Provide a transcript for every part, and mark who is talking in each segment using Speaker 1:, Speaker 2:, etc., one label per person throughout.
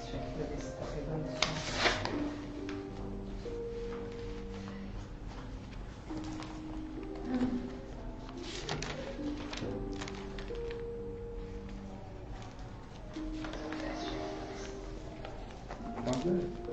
Speaker 1: teste aqui pra ver se tá pegando som.
Speaker 2: Pode ver.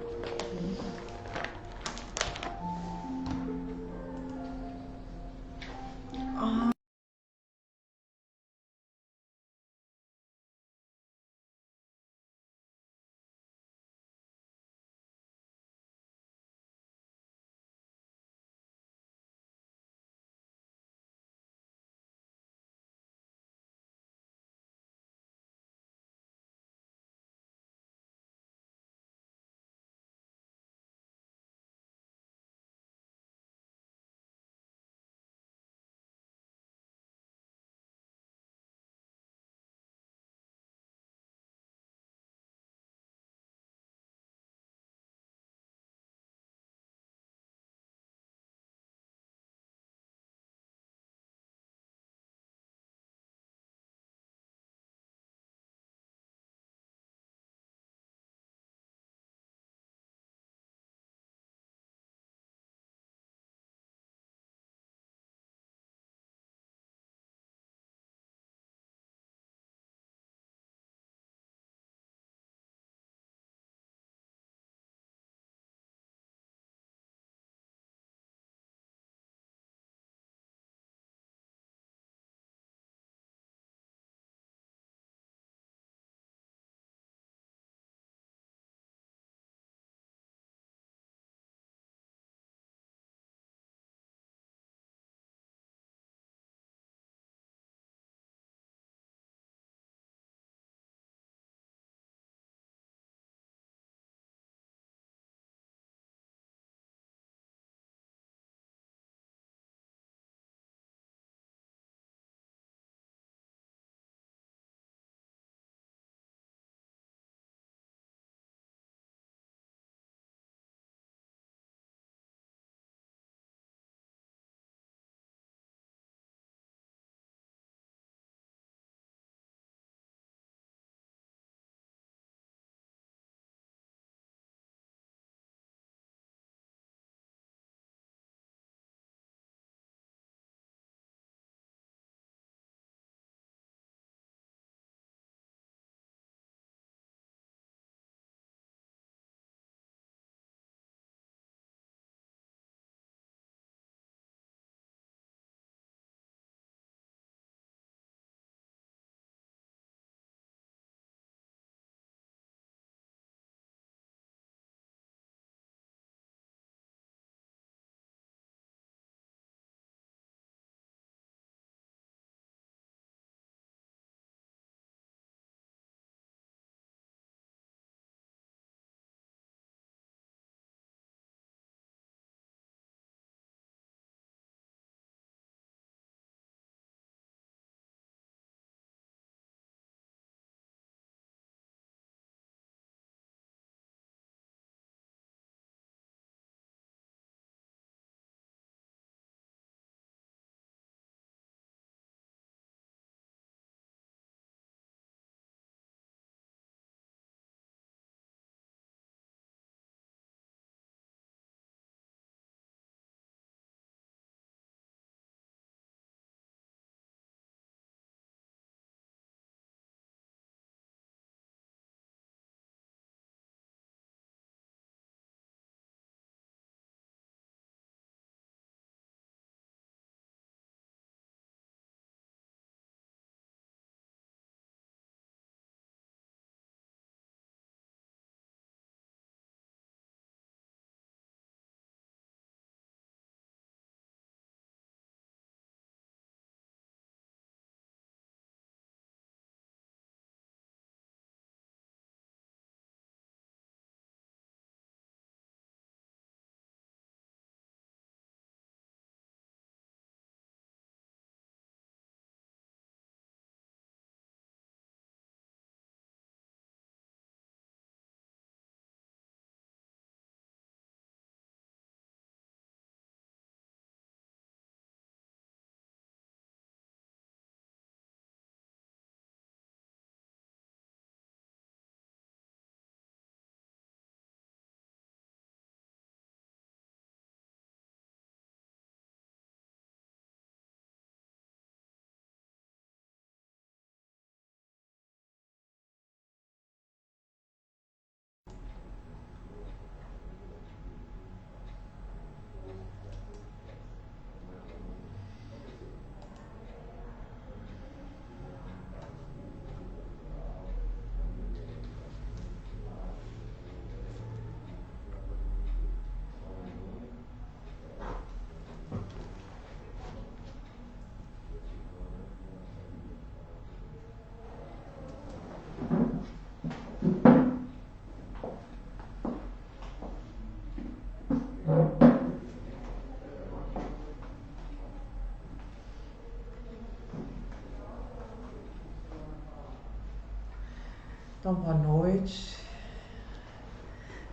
Speaker 1: Então, boa noite.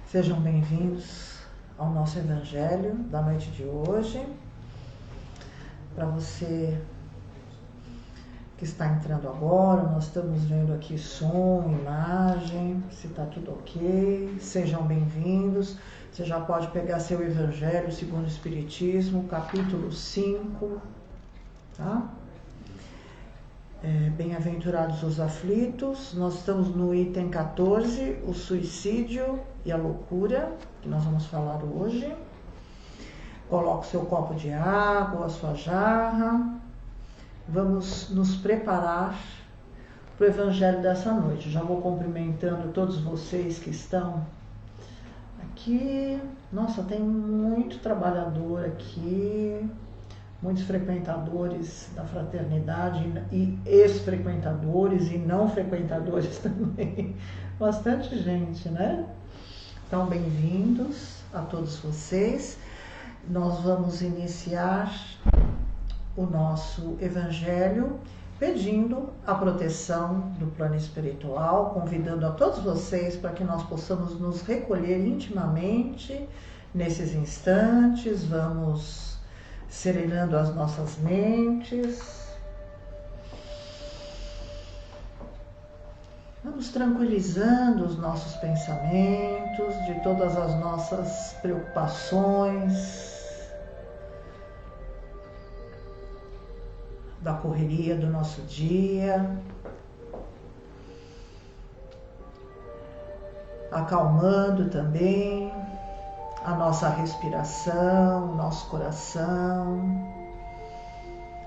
Speaker 1: Sejam bem-vindos ao nosso Evangelho da noite de hoje. Para você que está entrando agora, nós estamos vendo aqui som, imagem, se está tudo ok. Sejam bem-vindos. Você já pode pegar seu Evangelho segundo o Espiritismo, capítulo 5, tá? Bem-aventurados os aflitos. Nós estamos no item 14, o suicídio e a loucura, que nós vamos falar hoje. Coloque o seu copo de água, a sua jarra. Vamos nos preparar para o Evangelho dessa noite. Já vou cumprimentando todos vocês que estão aqui. Nossa, tem muito trabalhador aqui. Muitos frequentadores da fraternidade e ex-frequentadores e não frequentadores também. Bastante gente, né? Então, bem-vindos a todos vocês. Nós vamos iniciar o nosso Evangelho pedindo a proteção do plano espiritual, convidando a todos vocês para que nós possamos nos recolher intimamente nesses instantes. Vamos serenando as nossas mentes. Vamos tranquilizando os nossos pensamentos de todas as nossas preocupações, da correria do nosso dia. Acalmando também a nossa respiração, o nosso coração.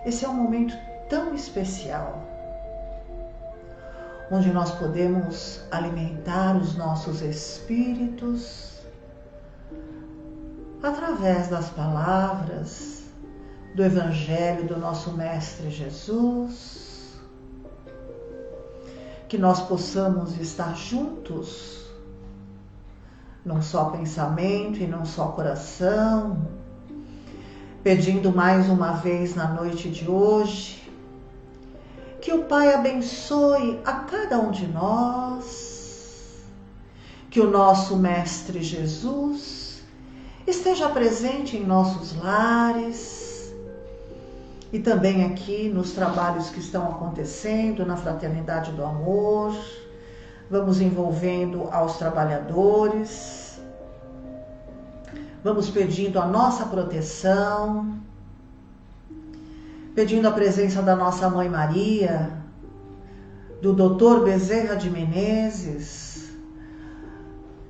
Speaker 1: Esse é um momento tão especial, onde nós podemos alimentar os nossos espíritos através das palavras do Evangelho do nosso Mestre Jesus, que nós possamos estar juntos num só pensamento e num só coração, pedindo mais uma vez na noite de hoje que o Pai abençoe a cada um de nós, que o nosso Mestre Jesus esteja presente em nossos lares e também aqui nos trabalhos que estão acontecendo na Fraternidade do Amor. Vamos envolvendo aos trabalhadores, vamos pedindo a nossa proteção, pedindo a presença da nossa Mãe Maria, do Dr. Bezerra de Menezes,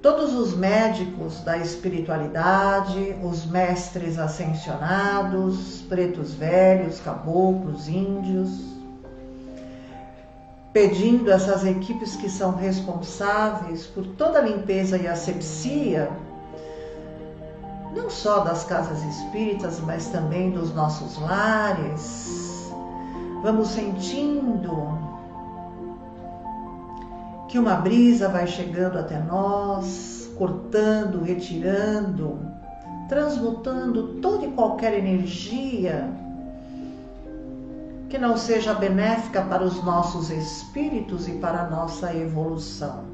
Speaker 1: todos os médicos da espiritualidade, os mestres ascensionados, pretos velhos, caboclos, índios, pedindo essas equipes que são responsáveis por toda a limpeza e asepsia, não só das casas espíritas, mas também dos nossos lares. Vamos sentindo que uma brisa vai chegando até nós, cortando, retirando, transmutando toda e qualquer energia que não seja benéfica para os nossos espíritos e para a nossa evolução.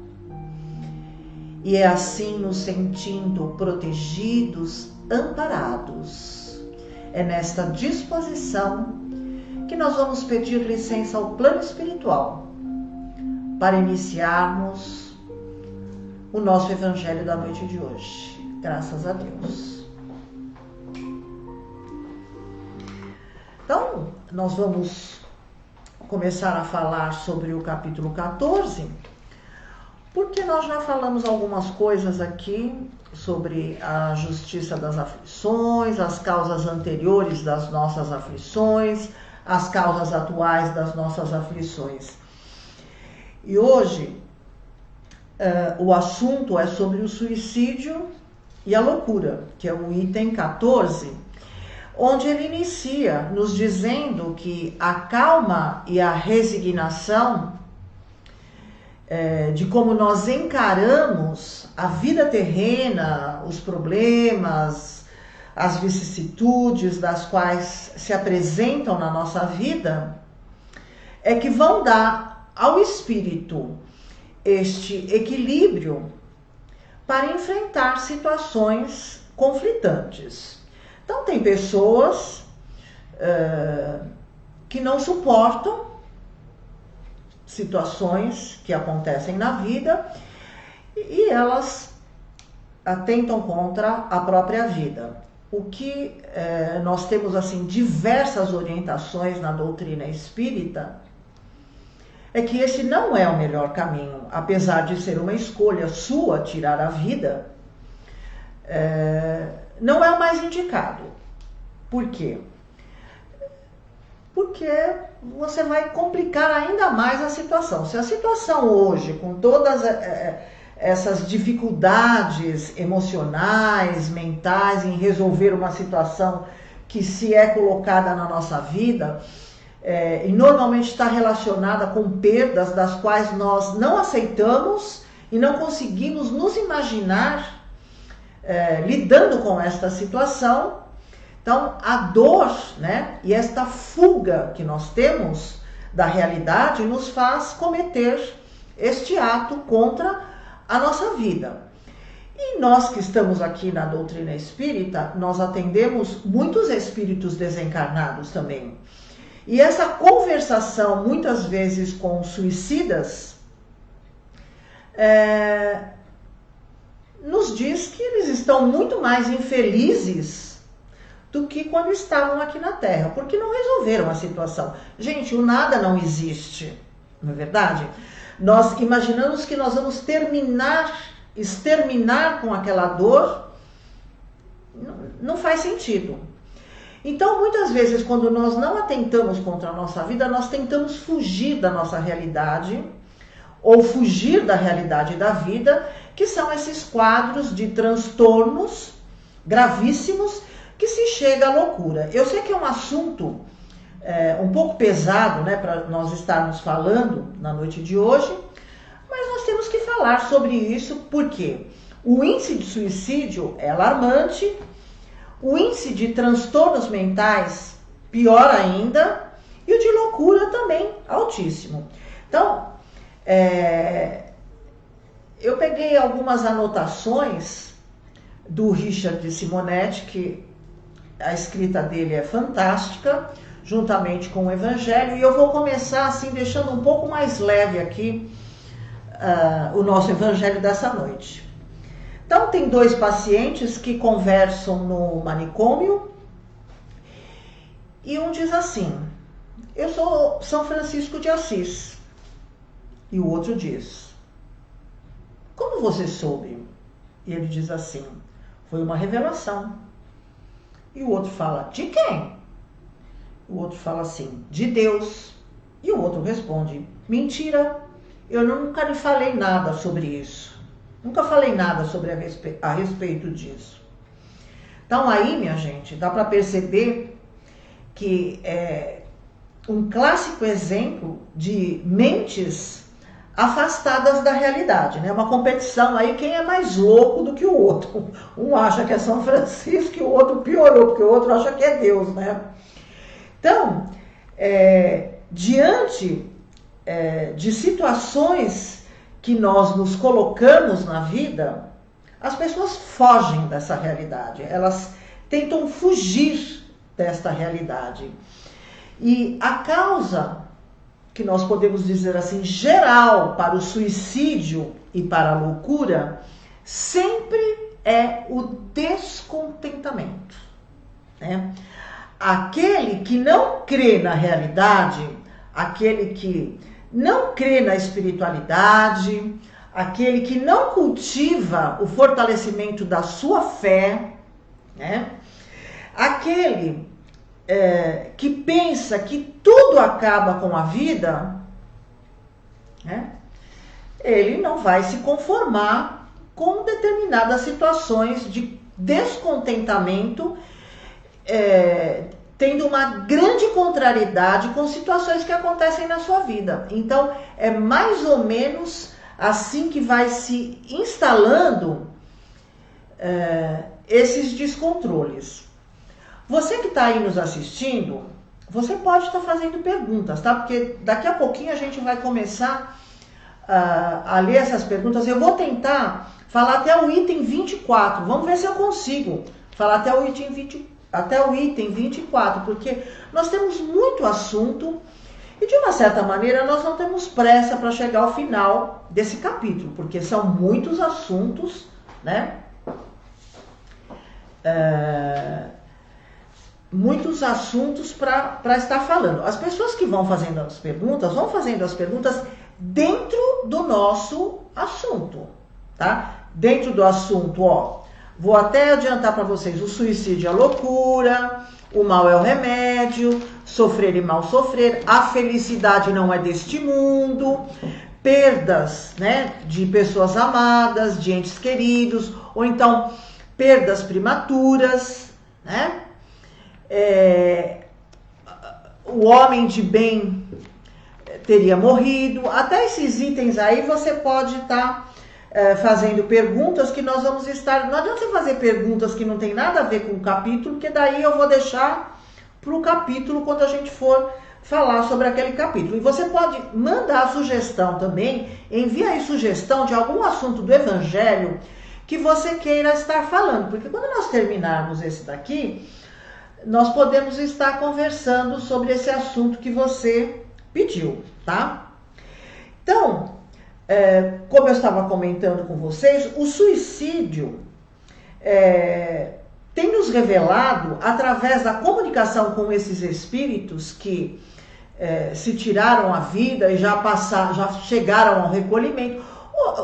Speaker 1: E é assim, nos sentindo protegidos, amparados. É nesta disposição que nós vamos pedir licença ao plano espiritual para iniciarmos o nosso Evangelho da noite de hoje. Graças a Deus. Então, nós vamos começar a falar sobre o capítulo 14, porque nós já falamos algumas coisas aqui sobre a justiça das aflições, as causas anteriores das nossas aflições, as causas atuais das nossas aflições. E hoje o assunto é sobre o suicídio e a loucura, que é o item 14, onde ele inicia nos dizendo que a calma e a resignação de como nós encaramos a vida terrena, os problemas, as vicissitudes das quais se apresentam na nossa vida, é que vão dar ao espírito este equilíbrio para enfrentar situações conflitantes. Então, tem pessoas que não suportam situações que acontecem na vida e elas atentam contra a própria vida. O que nós temos assim diversas orientações na doutrina espírita é que esse não é o melhor caminho, apesar de ser uma escolha sua tirar a vida, não é o mais indicado. Por quê? Porque você vai complicar ainda mais a situação. Se a situação hoje, com todas essas dificuldades emocionais, mentais, em resolver uma situação que se é colocada na nossa vida, e normalmente está relacionada com perdas das quais nós não aceitamos e não conseguimos nos imaginar lidando com esta situação. Então, a dor, né, e esta fuga que nós temos da realidade nos faz cometer este ato contra a nossa vida. E nós que estamos aqui na doutrina espírita, nós atendemos muitos espíritos desencarnados também. E essa conversação, muitas vezes com suicidas, nos diz que eles estão muito mais infelizes do que quando estavam aqui na Terra, porque não resolveram a situação. Gente, o nada não existe, não é verdade? Nós imaginamos que nós vamos exterminar com aquela dor, não faz sentido. Então, muitas vezes, quando nós não atentamos contra a nossa vida, nós tentamos fugir da nossa realidade, ou fugir da realidade da vida, que são esses quadros de transtornos gravíssimos, que se chega à loucura. Eu sei que é um assunto um pouco pesado, né, para nós estarmos falando na noite de hoje, mas nós temos que falar sobre isso porque o índice de suicídio é alarmante, o índice de transtornos mentais pior ainda e o de loucura também altíssimo. Então, eu peguei algumas anotações do Richard Simonetti, que a escrita dele é fantástica, juntamente com o Evangelho, e eu vou começar assim, deixando um pouco mais leve aqui o nosso Evangelho dessa noite. Então, tem 2 pacientes que conversam no manicômio, e um diz assim: eu sou São Francisco de Assis. E o outro diz: como você soube? E ele diz assim: foi uma revelação. E o outro fala: de quem? O outro fala assim: de Deus. E o outro responde: mentira, eu nunca lhe falei nada sobre isso. Nunca falei nada sobre a respeito disso. Então aí, minha gente, dá para perceber que é um clássico exemplo de mentes afastadas da realidade, né? Uma competição aí, quem é mais louco do que o outro. Um acha que é São Francisco e o outro piorou, porque o outro acha que é Deus, né? Então, diante de situações que nós nos colocamos na vida, as pessoas fogem dessa realidade, elas tentam fugir desta realidade. E a causa, que nós podemos dizer assim, geral para o suicídio e para a loucura, sempre é o descontentamento, né? Aquele que não crê na realidade, aquele que não crê na espiritualidade, aquele que não cultiva o fortalecimento da sua fé, né? Aquele que pensa que tudo acaba com a vida, né? Ele não vai se conformar com determinadas situações de descontentamento, tendo uma grande contrariedade com situações que acontecem na sua vida. Então, é mais ou menos assim que vai se instalando esses descontroles. Você que está aí nos assistindo, você pode estar fazendo perguntas, tá? Porque daqui a pouquinho a gente vai começar a ler essas perguntas. Eu vou tentar falar até o item 24. Vamos ver se eu consigo falar até o item 24, porque nós temos muito assunto e, de uma certa maneira, nós não temos pressa para chegar ao final desse capítulo, porque são muitos assuntos, né? Muitos assuntos para estar falando. As pessoas que vão fazendo as perguntas dentro do nosso assunto, tá? Dentro do assunto, ó, vou até adiantar para vocês: o suicídio é a loucura, o mal é o remédio, sofrer e mal sofrer, a felicidade não é deste mundo, perdas, né, de pessoas amadas, de entes queridos, ou então perdas prematuras, né? O homem de bem teria morrido. Até esses itens aí você pode estar fazendo perguntas que nós vamos estar... Não adianta você fazer perguntas que não tem nada a ver com o capítulo, porque daí eu vou deixar para o capítulo quando a gente for falar sobre aquele capítulo. E você pode mandar sugestão também, envia aí sugestão de algum assunto do Evangelho que você queira estar falando, porque quando nós terminarmos esse daqui, nós podemos estar conversando sobre esse assunto que você pediu, tá? Então, como eu estava comentando com vocês, o suicídio tem nos revelado, através da comunicação com esses espíritos que se tiraram a vida e já chegaram ao recolhimento.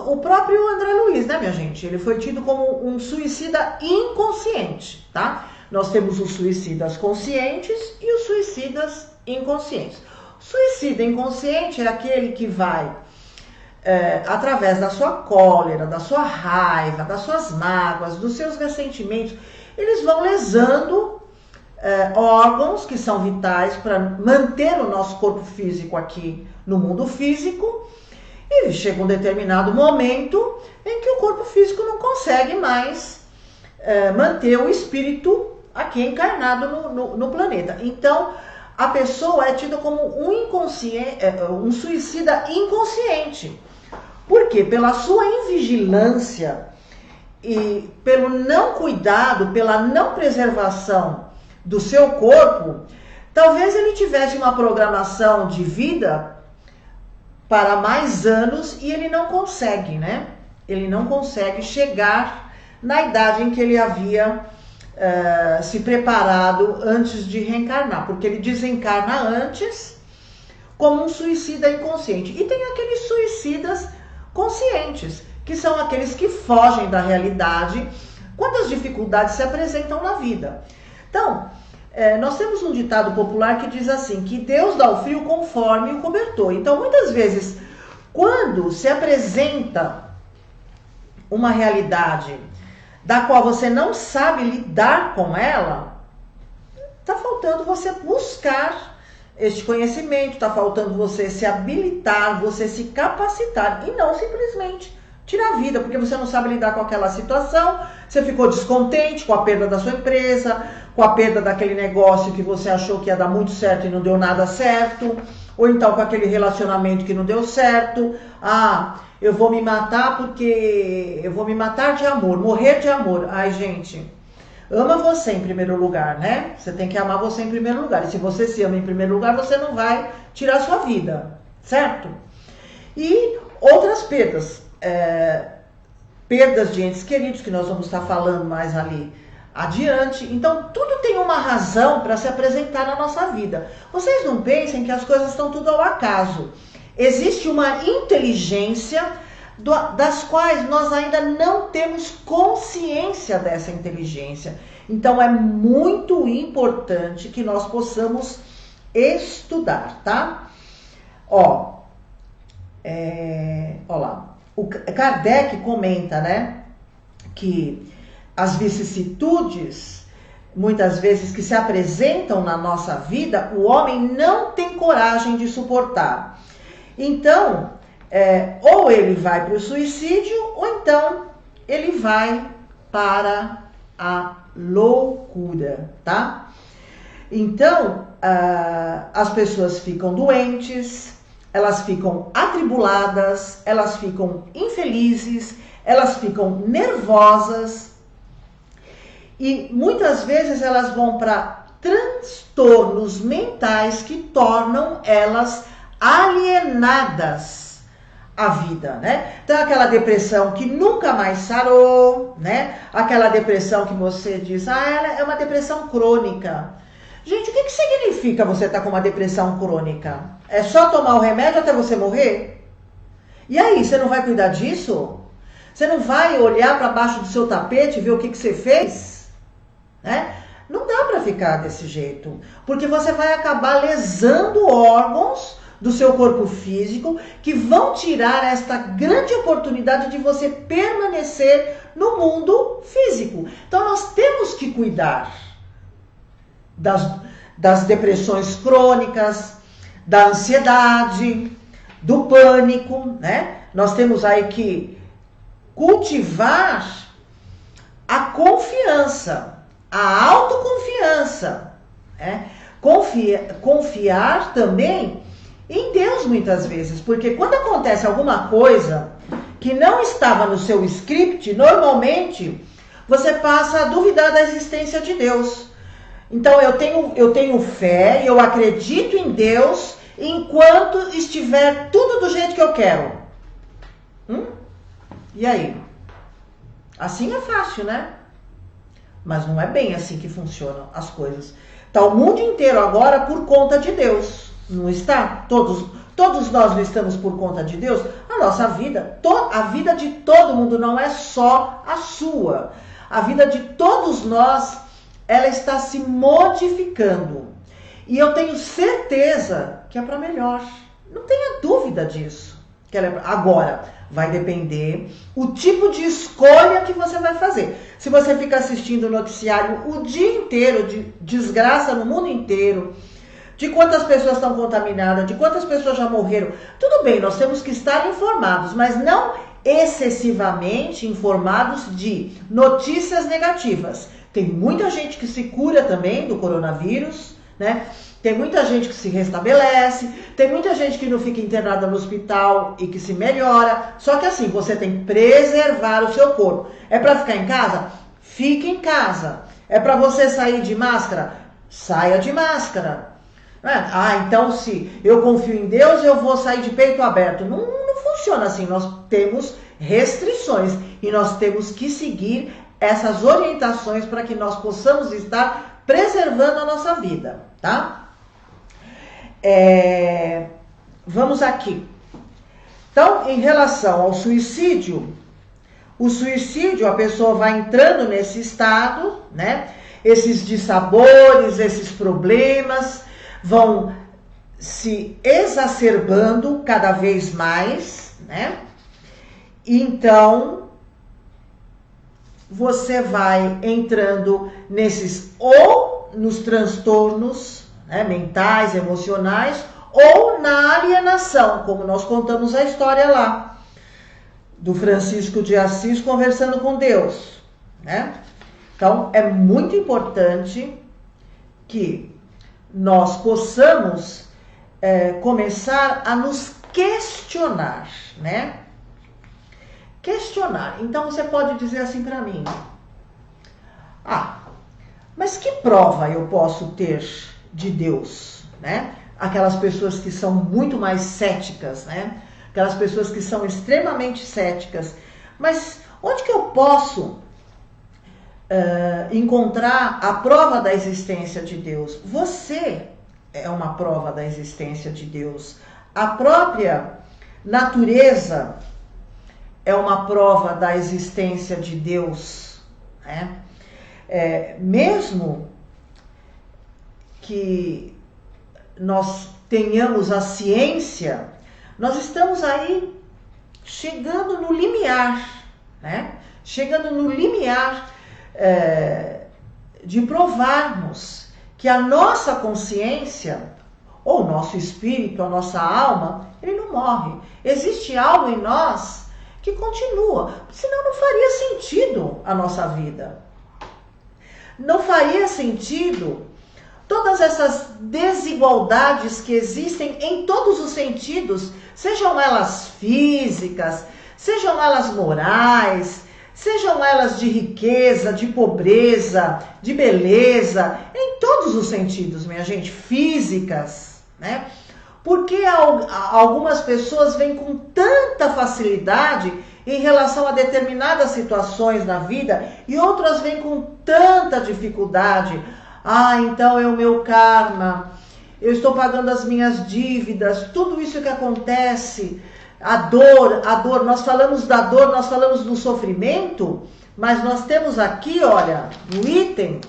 Speaker 1: O próprio André Luiz, né, minha gente? Ele foi tido como um suicida inconsciente, tá? Nós temos os suicidas conscientes e os suicidas inconscientes. O suicida inconsciente é aquele que vai, através da sua cólera, da sua raiva, das suas mágoas, dos seus ressentimentos, eles vão lesando órgãos que são vitais para manter o nosso corpo físico aqui no mundo físico. E chega um determinado momento em que o corpo físico não consegue mais manter o espírito aqui encarnado no planeta. Então, a pessoa é tida como um suicida inconsciente. Por quê? Pela sua invigilância e pelo não cuidado, pela não preservação do seu corpo, talvez ele tivesse uma programação de vida para mais anos e ele não consegue, né? Ele não consegue chegar na idade em que ele havia se preparado antes de reencarnar, porque ele desencarna antes como um suicida inconsciente. E tem aqueles suicidas conscientes, que são aqueles que fogem da realidade quando as dificuldades se apresentam na vida. Então, nós temos um ditado popular que diz assim, que Deus dá o frio conforme o cobertor. Então, muitas vezes, quando se apresenta uma realidade da qual você não sabe lidar com ela, está faltando você buscar este conhecimento, está faltando você se habilitar, você se capacitar e não simplesmente tirar a vida, porque você não sabe lidar com aquela situação, você ficou descontente com a perda da sua empresa, com a perda daquele negócio que você achou que ia dar muito certo e não deu nada certo, ou então com aquele relacionamento que não deu certo. Eu vou me matar porque eu vou me matar de amor, morrer de amor. Ai, gente, ama você em primeiro lugar, né? Você tem que amar você em primeiro lugar. E se você se ama em primeiro lugar, você não vai tirar a sua vida, certo? E outras perdas. Perdas de entes queridos, que nós vamos estar falando mais ali adiante. Então, tudo tem uma razão para se apresentar na nossa vida. Vocês não pensem que as coisas estão tudo ao acaso. Existe uma inteligência das quais nós ainda não temos consciência dessa inteligência. Então, é muito importante que nós possamos estudar, tá? Ó lá. O Kardec comenta, né, que as vicissitudes, muitas vezes, que se apresentam na nossa vida, o homem não tem coragem de suportar. Então, ou ele vai para o suicídio, ou então ele vai para a loucura, tá? Então, as pessoas ficam doentes, elas ficam atribuladas, elas ficam infelizes, elas ficam nervosas e muitas vezes elas vão para transtornos mentais que tornam elas alienadas à vida, né? Então aquela depressão que nunca mais sarou, né? Aquela depressão que você diz, ela é uma depressão crônica. Gente, o que significa você estar com uma depressão crônica? É só tomar o remédio até você morrer? E aí, você não vai cuidar disso? Você não vai olhar para baixo do seu tapete e ver o que você fez? Né? Não dá para ficar desse jeito, porque você vai acabar lesando órgãos do seu corpo físico que vão tirar esta grande oportunidade de você permanecer no mundo físico. Então nós temos que cuidar das depressões crônicas, da ansiedade, do pânico, né? Nós temos aí que cultivar a confiança, a autoconfiança, né? Confiar também em Deus muitas vezes, porque quando acontece alguma coisa que não estava no seu script, normalmente você passa a duvidar da existência de Deus. Então eu tenho fé, eu acredito em Deus enquanto estiver tudo do jeito que eu quero. E aí? Assim é fácil, né? Mas não é bem assim que funcionam as coisas. Está o mundo inteiro agora por conta de Deus. Não está? Todos nós não estamos por conta de Deus. A nossa vida, a vida de todo mundo, não é só a sua. A vida de todos nós, ela está se modificando. E eu tenho certeza que é para melhor. Não tenha dúvida disso. Agora, vai depender o tipo de escolha que você vai fazer. Se você fica assistindo o noticiário o dia inteiro, de desgraça no mundo inteiro, de quantas pessoas estão contaminadas, de quantas pessoas já morreram, tudo bem, nós temos que estar informados, mas não excessivamente informados de notícias negativas. Tem muita gente que se cura também do coronavírus, né? Tem muita gente que se restabelece, tem muita gente que não fica internada no hospital e que se melhora. Só que assim, você tem que preservar o seu corpo. É para ficar em casa? Fique em casa. É para você sair de máscara? Saia de máscara. Então se eu confio em Deus, eu vou sair de peito aberto. Não funciona assim. Nós temos restrições e nós temos que seguir essas orientações para que nós possamos estar preservando a nossa vida, tá? Vamos aqui. Então, em relação ao suicídio, o suicídio, a pessoa vai entrando nesse estado, né? Esses dissabores, esses problemas vão se exacerbando cada vez mais, né? Então, você vai entrando nos transtornos, né, mentais, emocionais, ou na alienação, como nós contamos a história lá, do Francisco de Assis conversando com Deus, né? Então, é muito importante que nós possamos começar a nos questionar, né? Questionar. Então, você pode dizer assim para mim, mas que prova eu posso ter de Deus, né? Aquelas pessoas que são muito mais céticas, né? Aquelas pessoas que são extremamente céticas. Mas onde que eu posso encontrar a prova da existência de Deus? Você é uma prova da existência de Deus. A própria natureza é uma prova da existência de Deus, né? Mesmo que nós tenhamos a ciência, nós estamos aí chegando no limiar, né? Chegando no limiar de provarmos que a nossa consciência, ou o nosso espírito, a nossa alma, ele não morre. Existe algo em nós que continua, senão não faria sentido a nossa vida. Não faria sentido todas essas desigualdades que existem em todos os sentidos, sejam elas físicas, sejam elas morais, sejam elas de riqueza, de pobreza, de beleza, em todos os sentidos, minha gente, físicas, né? Porque algumas pessoas vêm com tanta facilidade em relação a determinadas situações na vida e outras vêm com tanta dificuldade. Ah, então é o meu karma, eu estou pagando as minhas dívidas, tudo isso que acontece, a dor, nós falamos da dor, nós falamos do sofrimento, mas nós temos aqui, olha, no item,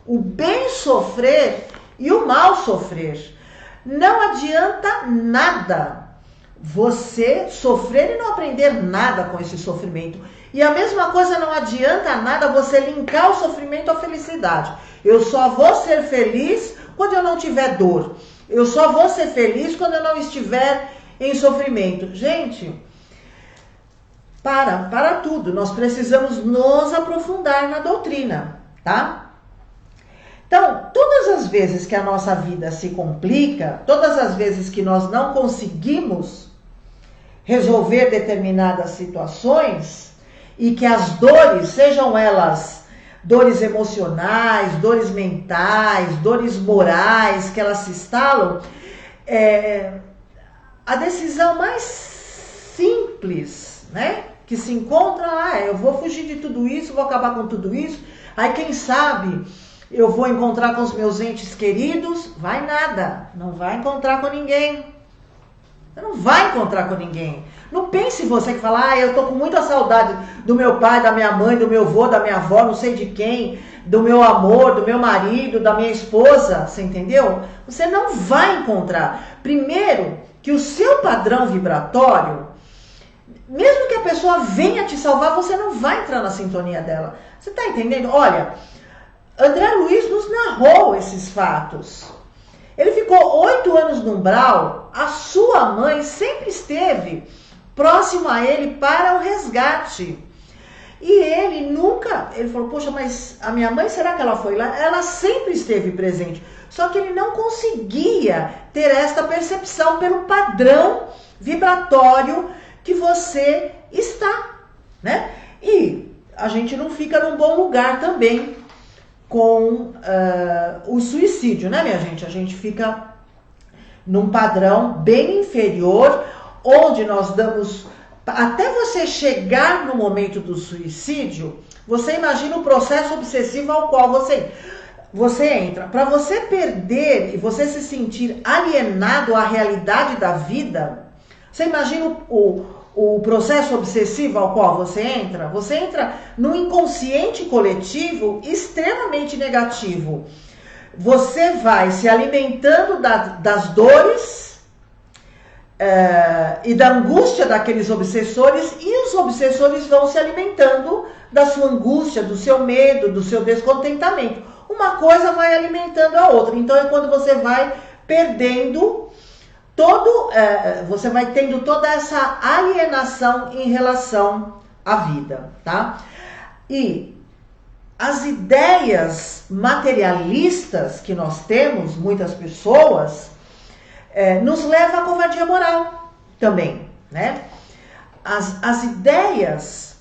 Speaker 1: o bem sofrer e o mal sofrer. Não adianta nada você sofrer e não aprender nada com esse sofrimento. E a mesma coisa, não adianta nada você linkar o sofrimento à felicidade. Eu só vou ser feliz quando eu não tiver dor. Eu só vou ser feliz quando eu não estiver em sofrimento. Gente, para tudo. Nós precisamos nos aprofundar na doutrina, tá? Então, todas as vezes que a nossa vida se complica, todas as vezes que nós não conseguimos resolver determinadas situações e que as dores, sejam elas dores emocionais, dores mentais, dores morais, que elas se instalam, a decisão mais simples, né, que se encontra, eu vou fugir de tudo isso, vou acabar com tudo isso, aí quem sabe eu vou encontrar com os meus entes queridos, vai nada, não vai encontrar com ninguém. Você não vai encontrar com ninguém. Não pense você que fala, eu tô com muita saudade do meu pai, da minha mãe, do meu avô, da minha avó, não sei de quem, do meu amor, do meu marido, da minha esposa, você entendeu? Você não vai encontrar. Primeiro, que o seu padrão vibratório, mesmo que a pessoa venha te salvar, você não vai entrar na sintonia dela. Você tá entendendo? Olha, André Luiz nos narrou esses fatos. Ele ficou 8 anos no umbral, a sua mãe sempre esteve próximo a ele para o resgate. E ele falou, poxa, mas a minha mãe, será que ela foi lá? Ela sempre esteve presente. Só que ele não conseguia ter esta percepção pelo padrão vibratório que você está, né? E a gente não fica num bom lugar também com o suicídio, né, minha gente? A gente fica num padrão bem inferior, onde nós damos... Até você chegar no momento do suicídio, você imagina o processo obsessivo ao qual você entra. Para você perder e você se sentir alienado à realidade da vida, você imagina o processo obsessivo ao qual você entra num inconsciente coletivo extremamente negativo. Você vai se alimentando das dores e da angústia daqueles obsessores, e os obsessores vão se alimentando da sua angústia, do seu medo, do seu descontentamento. Uma coisa vai alimentando a outra. Então é quando você vai perdendo você vai tendo toda essa alienação em relação à vida, tá? E as ideias materialistas que nós temos, muitas pessoas, nos leva à covardia moral também, né? As ideias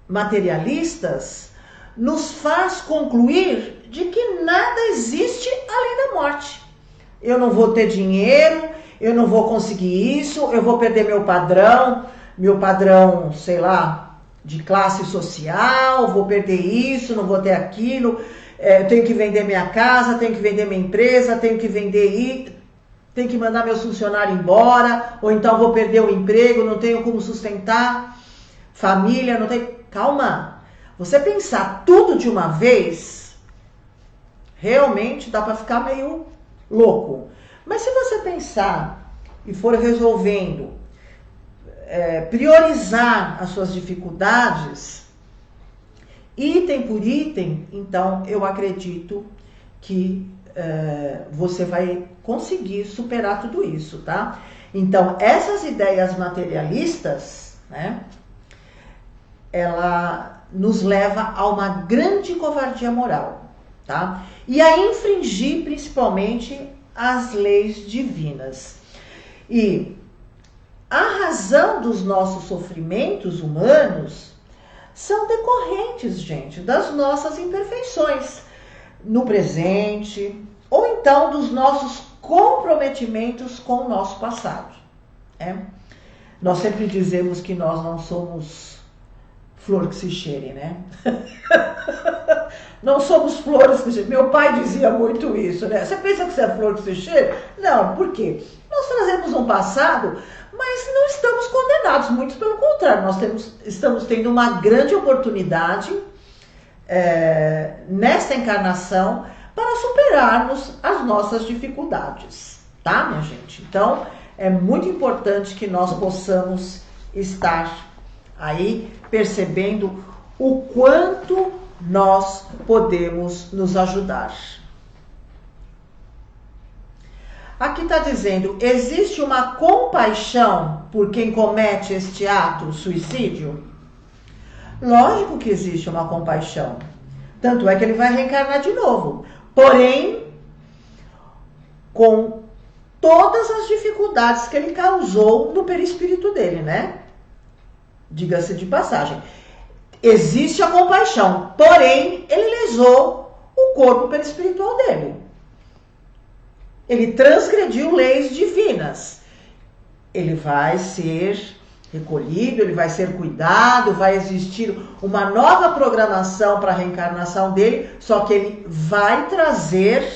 Speaker 1: materialistas nos faz concluir de que nada existe além da morte. Eu não vou ter dinheiro, eu não vou conseguir isso, eu vou perder meu padrão, sei lá, de classe social, vou perder isso, não vou ter aquilo, tenho que vender minha casa, tenho que vender minha empresa, tenho que mandar meus funcionários embora, ou então vou perder o emprego, não tenho como sustentar família, não tenho... Calma, você pensar tudo de uma vez, realmente dá para ficar meio louco. Mas se você pensar e for resolvendo, priorizar as suas dificuldades, item por item, então eu acredito que você vai conseguir superar tudo isso, tá? Então, essas ideias materialistas, né, ela nos leva a uma grande covardia moral, tá? E a infringir principalmente as leis divinas. E a razão dos nossos sofrimentos humanos são decorrentes, gente, das nossas imperfeições no presente, ou então dos nossos comprometimentos com o nosso passado. Nós sempre dizemos que nós não somos flor que se cheire, né? Não somos flores que se... Meu pai dizia muito isso, né? Você pensa que você é flor que se cheire? Não, por quê? Nós trazemos um passado, mas não estamos condenados, muito pelo contrário. Nós estamos tendo uma grande oportunidade nesta encarnação para superarmos as nossas dificuldades, tá, minha gente? Então, é muito importante que nós possamos estar aí percebendo o quanto nós podemos nos ajudar. Aqui está dizendo, existe uma compaixão por quem comete este ato, suicídio? Lógico que existe uma compaixão. Tanto é que ele vai reencarnar de novo. Porém, com todas as dificuldades que ele causou no perispírito dele, né? Diga-se de passagem. Existe a compaixão, porém, ele lesou o corpo perispiritual dele. Ele transgrediu leis divinas. Ele vai ser recolhido, ele vai ser cuidado, vai existir uma nova programação para a reencarnação dele, só que ele vai trazer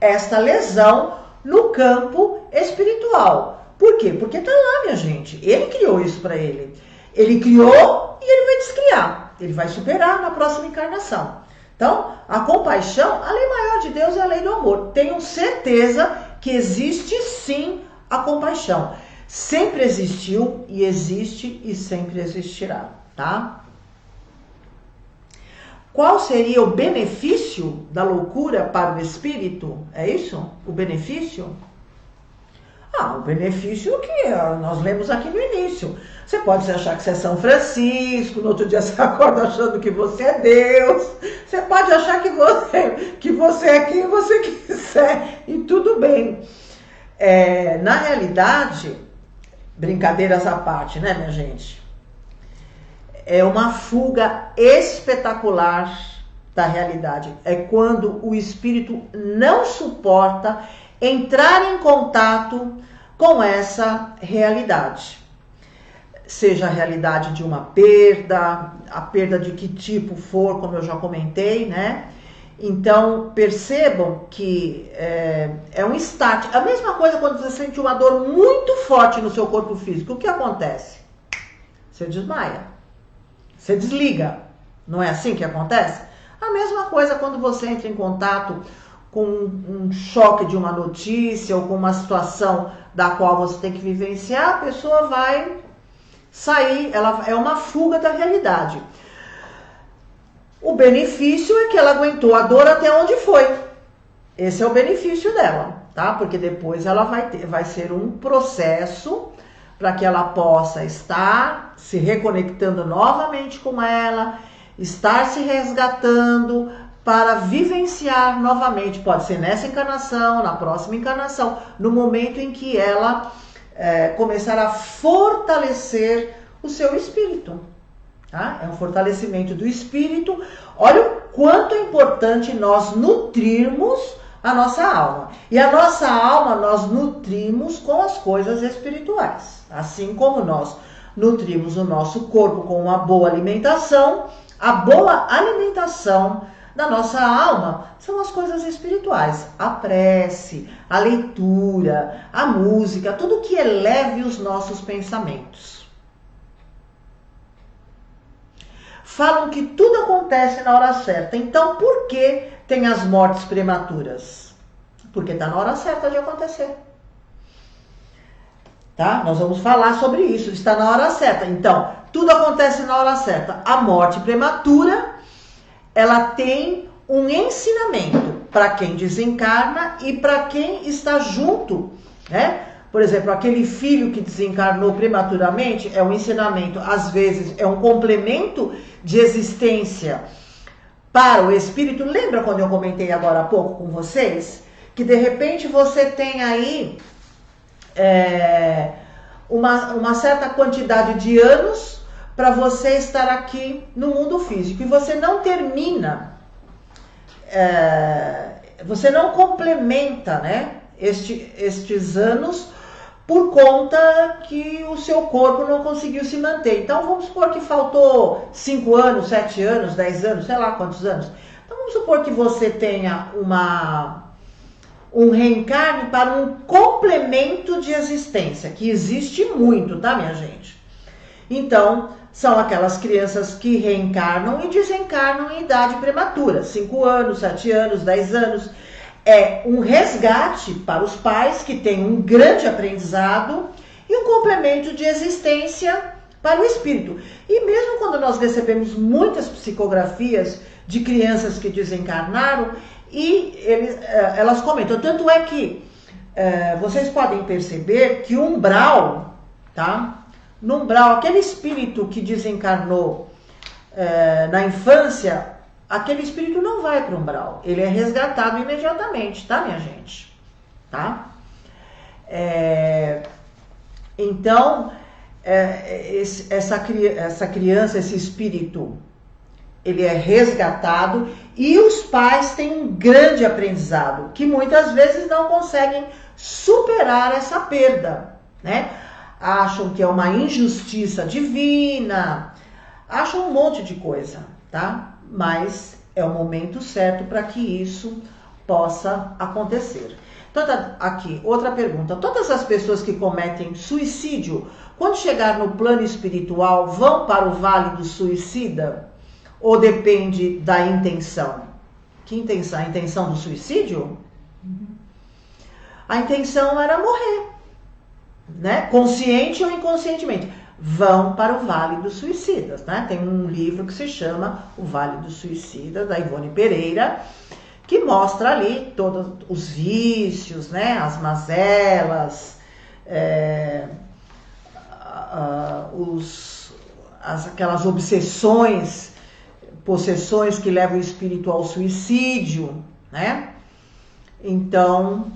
Speaker 1: esta lesão no campo espiritual. Por quê? Porque tá lá, minha gente. Ele criou isso para ele. Ele criou e ele vai descriar. Ele vai superar na próxima encarnação. Então, a compaixão, a lei maior de Deus é a lei do amor. Tenham certeza que existe sim a compaixão. Sempre existiu e existe e sempre existirá, tá? Qual seria o benefício da loucura para o espírito? É isso? O benefício? O benefício que nós lemos aqui no início. Você pode achar que você é São Francisco, no outro dia você acorda achando que você é Deus. Você pode achar que você é quem você quiser e tudo bem. Na realidade, brincadeiras à parte, né, minha gente? É uma fuga espetacular da realidade. É quando o espírito não suporta entrar em contato com essa realidade. Seja a realidade de uma perda, a perda de que tipo for, como eu já comentei, né? Então, percebam que é um start. A mesma coisa quando você sente uma dor muito forte no seu corpo físico. O que acontece? Você desmaia. Você desliga. Não é assim que acontece? A mesma coisa quando você entra em contato com um choque de uma notícia ou com uma situação da qual você tem que vivenciar, a pessoa vai sair, ela é uma fuga da realidade. O benefício é que ela aguentou a dor até onde foi. Esse é o benefício dela, tá? Porque depois ela vai ser um processo para que ela possa estar se reconectando novamente com ela, estar se resgatando para vivenciar novamente. Pode ser nessa encarnação, na próxima encarnação, no momento em que ela começar a fortalecer o seu espírito. Tá? É um fortalecimento do espírito. Olha o quanto é importante nós nutrirmos a nossa alma. E a nossa alma nós nutrimos com as coisas espirituais. Assim como nós nutrimos o nosso corpo com uma boa alimentação, a boa alimentação da nossa alma são as coisas espirituais. A prece, a leitura, a música, tudo que eleve os nossos pensamentos. Falam que tudo acontece na hora certa. Então, por que tem as mortes prematuras? Porque está na hora certa de acontecer. Tá? Nós vamos falar sobre isso. Está na hora certa. Então, tudo acontece na hora certa. A morte prematura, ela tem um ensinamento para quem desencarna e para quem está junto, né? Por exemplo, aquele filho que desencarnou prematuramente é um ensinamento, às vezes é um complemento de existência para o espírito. Lembra quando eu comentei agora há pouco com vocês? Que de repente você tem aí uma certa quantidade de anos para você estar aqui no mundo físico. E você não termina, você não complementa, né, estes anos por conta que o seu corpo não conseguiu se manter. Então vamos supor que faltou 5 anos, 7 anos, 10 anos, sei lá quantos anos. Então vamos supor que você tenha um reencarne para um complemento de existência, que existe muito, tá, minha gente? Então, são aquelas crianças que reencarnam e desencarnam em idade prematura, 5 anos, 7 anos, 10 anos. É um resgate para os pais que têm um grande aprendizado e um complemento de existência para o espírito. E mesmo quando nós recebemos muitas psicografias de crianças que desencarnaram, elas comentam, tanto é que vocês podem perceber que o umbral, tá? No umbral, aquele espírito que desencarnou na infância, aquele espírito não vai para o umbral, ele é resgatado imediatamente, tá, minha gente? Tá? Então, essa criança, esse espírito, ele é resgatado e os pais têm um grande aprendizado, que muitas vezes não conseguem superar essa perda, né? Acham que é uma injustiça divina, acham um monte de coisa, tá? Mas é o momento certo para que isso possa acontecer. Então, tá aqui, outra pergunta. Todas as pessoas que cometem suicídio, quando chegar no plano espiritual, vão para o vale do suicida? Ou depende da intenção? Que intenção? A intenção do suicídio? A intenção era morrer, né? Consciente ou inconscientemente. Vão para o Vale dos Suicidas, né? Tem um livro que se chama O Vale dos Suicidas, da Ivone Pereira, que mostra ali todos os vícios, né? As mazelas, aquelas obsessões, possessões que levam o espírito ao suicídio, né? Então,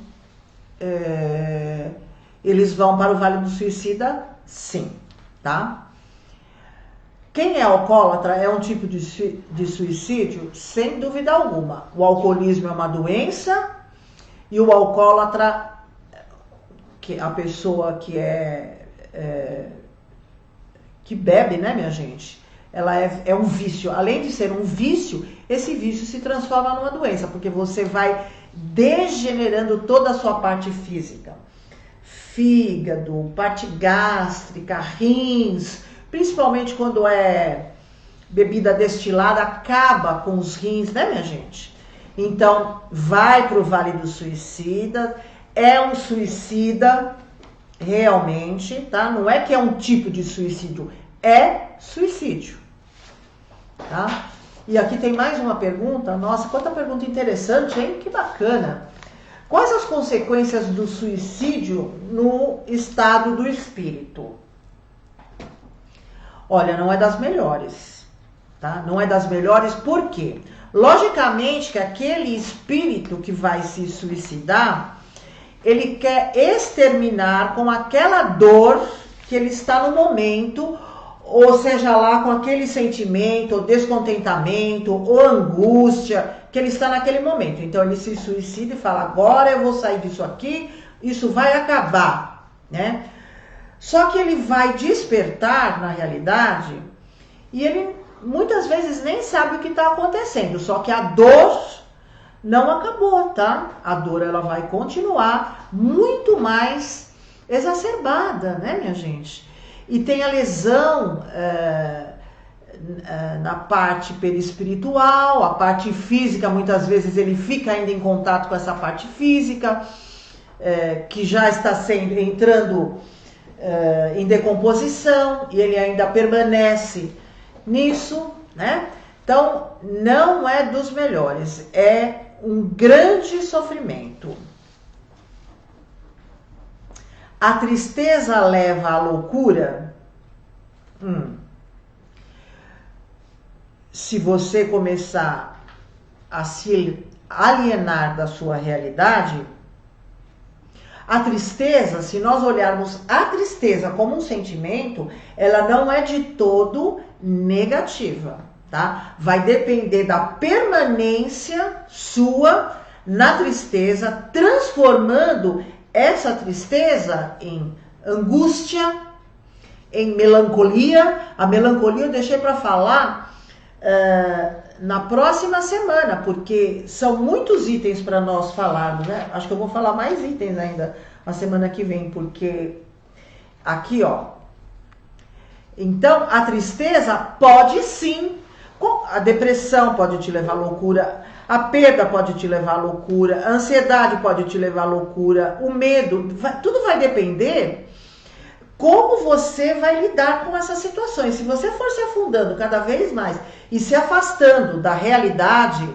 Speaker 1: eles vão para o Vale do Suicida, sim. Tá? Quem é alcoólatra é um tipo de suicídio? Sem dúvida alguma. O alcoolismo é uma doença e o alcoólatra, que a pessoa que bebe, né, minha gente? Ela é um vício. Além de ser um vício, esse vício se transforma numa doença, porque você vai degenerando toda a sua parte física. Fígado, parte gástrica, rins, principalmente quando é bebida destilada, acaba com os rins, né, minha gente? Então, vai para o Vale do Suicida, é um suicida realmente, tá? Não é que é um tipo de suicídio, é suicídio, tá? E aqui tem mais uma pergunta, nossa, quanta pergunta interessante, hein? Que bacana! Quais as consequências do suicídio no estado do espírito? Olha, não é das melhores, tá? Não é das melhores, por quê? Logicamente que aquele espírito que vai se suicidar, ele quer exterminar com aquela dor que ele está no momento, ou seja lá com aquele sentimento, ou descontentamento, ou angústia, que ele está naquele momento. Então ele se suicida e fala, agora eu vou sair disso aqui, isso vai acabar, né? Só que ele vai despertar na realidade e ele muitas vezes nem sabe o que está acontecendo, só que a dor não acabou, tá? A dor ela vai continuar muito mais exacerbada, né, minha gente? E tem a lesão na parte perispiritual, a parte física, muitas vezes ele fica ainda em contato com essa parte física, que já está entrando em decomposição, e ele ainda permanece nisso, né? Então, não é dos melhores, é um grande sofrimento. A tristeza leva à loucura? Se você começar a se alienar da sua realidade, a tristeza, se nós olharmos a tristeza como um sentimento, ela não é de todo negativa, tá? Vai depender da permanência sua na tristeza, transformando essa tristeza em angústia, em melancolia. A melancolia eu deixei para falar na próxima semana, porque são muitos itens para nós falarmos, né? Acho que eu vou falar mais itens ainda na semana que vem, porque aqui, ó. Então, a tristeza pode sim, a depressão pode te levar à loucura, a perda pode te levar à loucura, a ansiedade pode te levar à loucura, o medo, tudo vai depender como você vai lidar com essas situações. Se você for se afundando cada vez mais e se afastando da realidade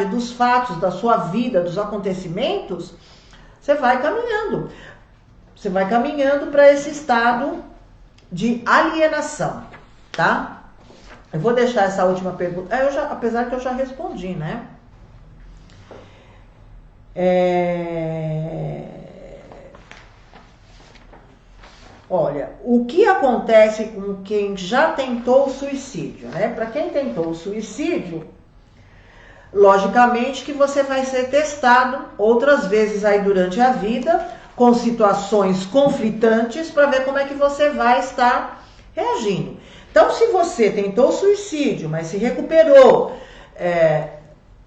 Speaker 1: dos fatos, da sua vida, dos acontecimentos, você vai caminhando. Você vai caminhando para esse estado de alienação, tá? Eu vou deixar essa última pergunta. Apesar que eu já respondi, né? Olha, o que acontece com quem já tentou o suicídio, né? Para quem tentou o suicídio, logicamente que você vai ser testado outras vezes aí durante a vida, com situações conflitantes, para ver como é que você vai estar reagindo. Então, se você tentou o suicídio, mas se recuperou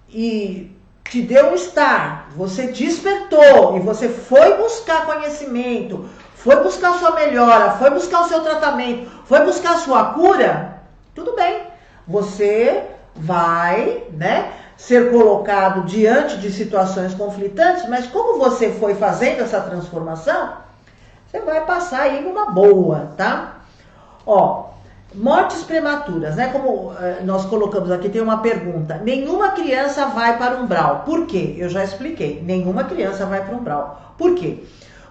Speaker 1: e te deu um start, você despertou e você foi buscar conhecimento, foi buscar sua melhora, foi buscar o seu tratamento, foi buscar a sua cura, tudo bem. Você vai, né, ser colocado diante de situações conflitantes, mas como você foi fazendo essa transformação, você vai passar aí numa boa, tá? Ó, mortes prematuras, né? Como nós colocamos aqui, tem uma pergunta. Nenhuma criança vai para o umbral. Por quê? Eu já expliquei. Nenhuma criança vai para o umbral. Por quê?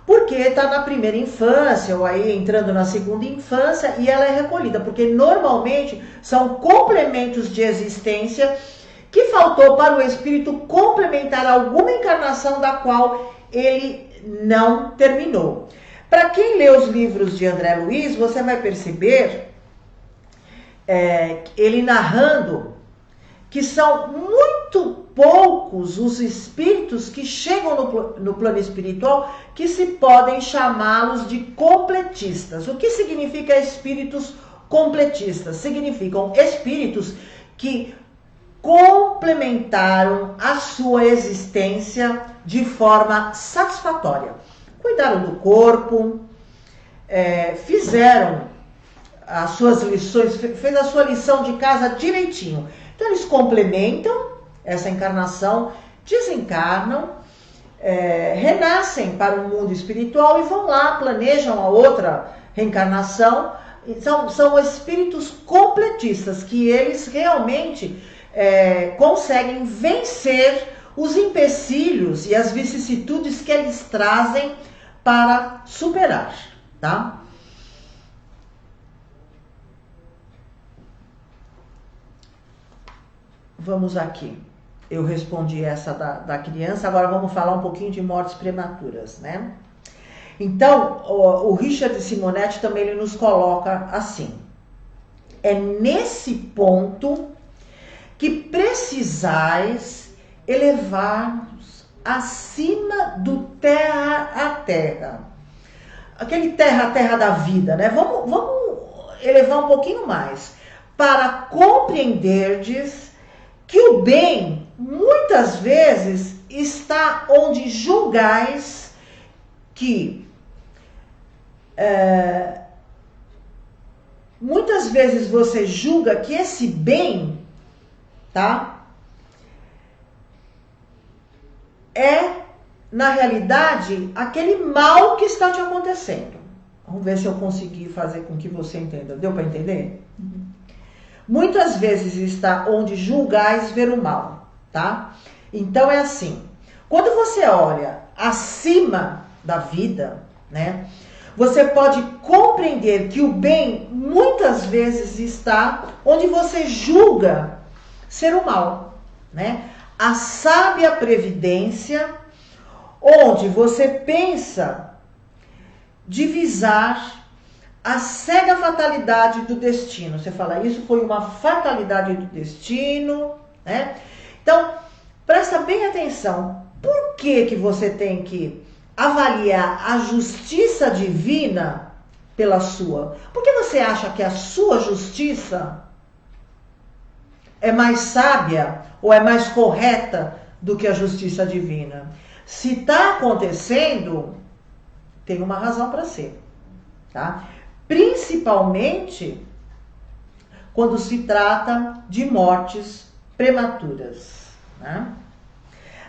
Speaker 1: Porque está na primeira infância, ou aí entrando na segunda infância, e ela é recolhida. Porque normalmente são complementos de existência que faltou para o espírito complementar alguma encarnação da qual ele não terminou. Para quem lê os livros de André Luiz, você vai perceber ele narrando que são muito poucos os espíritos que chegam no plano espiritual que se podem chamá-los de completistas. O que significa espíritos completistas? Significam espíritos que complementaram a sua existência de forma satisfatória. Cuidaram do corpo, fizeram as suas lições, fez a sua lição de casa direitinho. Então eles complementam essa encarnação, desencarnam, renascem para o mundo espiritual e vão lá, planejam a outra reencarnação. Então, são espíritos completistas que eles realmente conseguem vencer os empecilhos e as vicissitudes que eles trazem para superar, tá? Vamos aqui. Eu respondi essa da criança, agora vamos falar um pouquinho de mortes prematuras, né? Então, o Richard Simonetti também ele nos coloca assim. É nesse ponto que precisais elevar-nos acima do terra a terra. Aquele terra a terra da vida, né? Vamos elevar um pouquinho mais. Para compreenderdes que o bem, muitas vezes, está onde julgais que... muitas vezes você julga que esse bem, tá? Na realidade, aquele mal que está te acontecendo. Vamos ver se eu consegui fazer com que você entenda. Deu para entender? Uhum. Muitas vezes está onde julgais ver o mal, tá? Então é assim, quando você olha acima da vida, né? Você pode compreender que o bem muitas vezes está onde você julga ser o mal. né? A sábia previdência, onde você pensa divisar a cega fatalidade do destino. Você fala, isso foi uma fatalidade do destino, né? Então, presta bem atenção. Por que você tem que avaliar a justiça divina pela sua? Por que você acha que a sua justiça é mais sábia ou é mais correta do que a justiça divina? Se está acontecendo, tem uma razão para ser, tá? Principalmente quando se trata de mortes prematuras, né?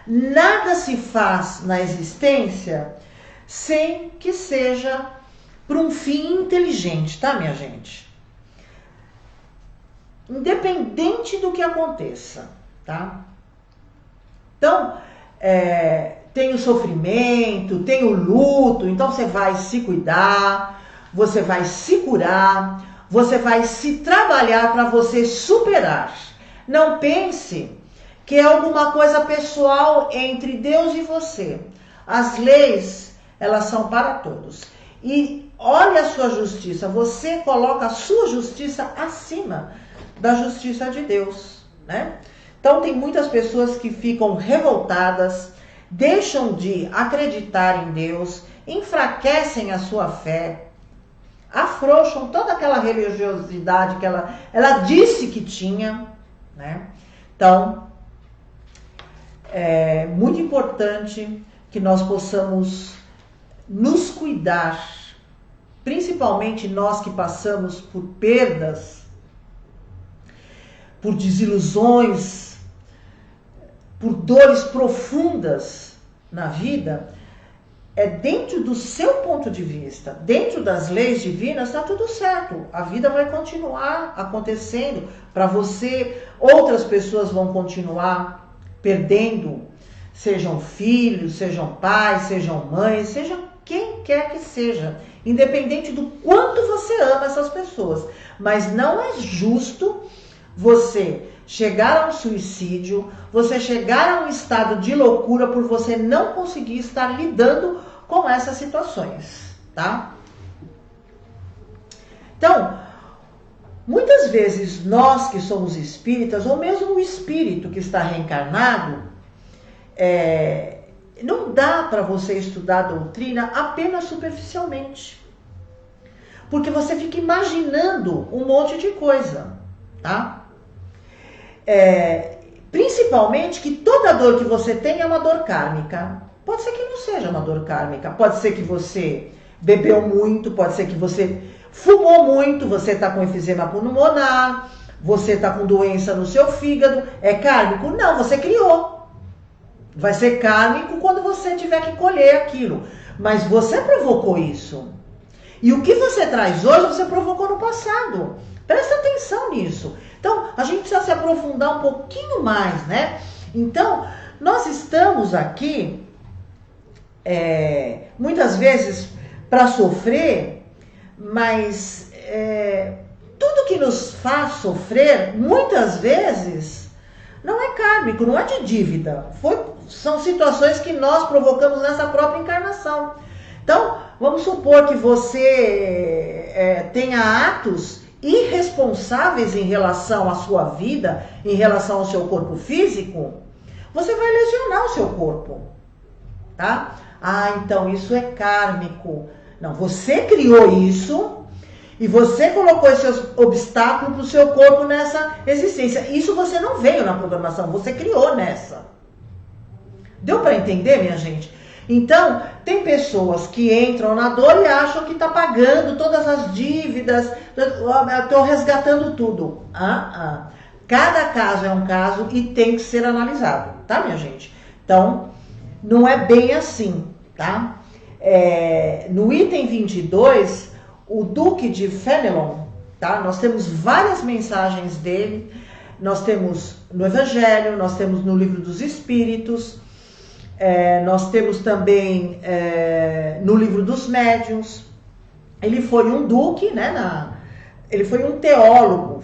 Speaker 1: Nada se faz na existência sem que seja para um fim inteligente, tá, minha gente? Independente do que aconteça, tá? Então, tem o sofrimento, tem o luto, então você vai se cuidar, você vai se curar, você vai se trabalhar para você superar. Não pense que é alguma coisa pessoal entre Deus e você. As leis, elas são para todos. E olha a sua justiça, você coloca a sua justiça acima da justiça de Deus, né? Então tem muitas pessoas que ficam revoltadas, deixam de acreditar em Deus, enfraquecem a sua fé, afrouxam toda aquela religiosidade que ela disse que tinha, né? Então, é muito importante que nós possamos nos cuidar, principalmente nós que passamos por perdas, por desilusões, por dores profundas na vida. Dentro do seu ponto de vista, dentro das leis divinas, está tudo certo. A vida vai continuar acontecendo para você, outras pessoas vão continuar perdendo, sejam filhos, sejam pais, sejam mães, seja quem quer que seja, independente do quanto você ama essas pessoas. Mas não é justo você chegar a um suicídio, você chegar a um estado de loucura por você não conseguir estar lidando com essas situações, tá? Então, muitas vezes nós que somos espíritas, ou mesmo o espírito que está reencarnado, não dá para você estudar a doutrina apenas superficialmente. Porque você fica imaginando um monte de coisa, tá? Principalmente que toda dor que você tem é uma dor kármica. Pode ser que não seja uma dor kármica. Pode ser que você bebeu muito, pode ser que você fumou muito, você está com efizema pulmonar, você está com doença no seu fígado. É kármico? Não, você criou. Vai ser kármico quando você tiver que colher aquilo. Mas você provocou isso. E o que você traz hoje, você provocou no passado. Presta atenção nisso. Então, a gente precisa se aprofundar um pouquinho mais, né? Então, nós estamos aqui, muitas vezes, para sofrer, mas tudo que nos faz sofrer, muitas vezes, não é kármico, não é de dívida. São situações que nós provocamos nessa própria encarnação. Então, vamos supor que você tenha atos irresponsáveis em relação à sua vida, em relação ao seu corpo físico, você vai lesionar o seu corpo, tá? Então isso é kármico. Não, você criou isso e você colocou esses obstáculos para o seu corpo nessa existência. Isso você não veio na programação, você criou nessa. Deu para entender, minha gente? Então, tem pessoas que entram na dor e acham que está pagando todas as dívidas, estou resgatando tudo. Cada caso é um caso e tem que ser analisado, tá, minha gente? Então, não é bem assim, tá? No item 22, o Duque de Fenelon, tá? Nós temos várias mensagens dele, nós temos no Evangelho, nós temos no Livro dos Espíritos, nós temos também no Livro dos Médiuns. Ele foi um duque, né? Ele foi um teólogo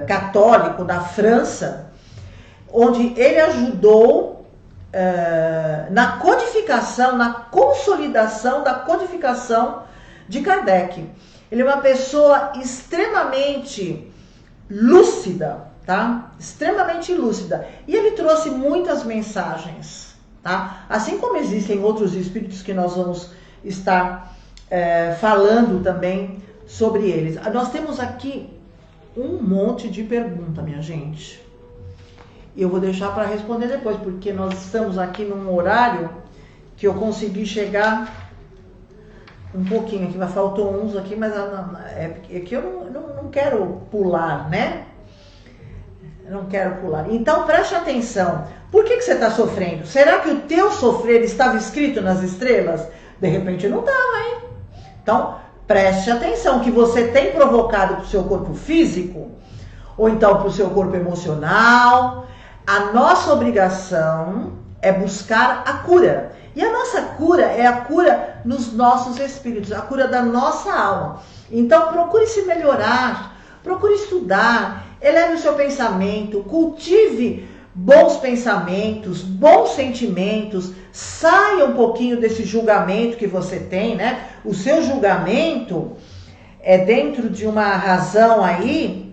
Speaker 1: católico da França, onde ele ajudou na codificação, na consolidação da codificação de Kardec. Ele é uma pessoa extremamente lúcida, tá? Extremamente lúcida. E ele trouxe muitas mensagens, tá? Assim como existem outros espíritos que nós vamos estar falando também sobre eles. Nós temos aqui um monte de pergunta, minha gente. Eu vou deixar para responder depois, porque nós estamos aqui num horário que eu consegui chegar um pouquinho aqui, mas faltou uns aqui, mas é que eu não quero pular, né? Não quero pular. Então preste atenção. Por que você está sofrendo? Será que o teu sofrer estava escrito nas estrelas? De repente não estava, hein? Então preste atenção que você tem provocado para o seu corpo físico, ou então para o seu corpo emocional. A nossa obrigação é buscar a cura. E a nossa cura é a cura nos nossos espíritos, a cura da nossa alma. Então procure se melhorar, procure estudar, eleve o seu pensamento, cultive bons pensamentos, bons sentimentos, saia um pouquinho desse julgamento que você tem, né? O seu julgamento é dentro de uma razão aí,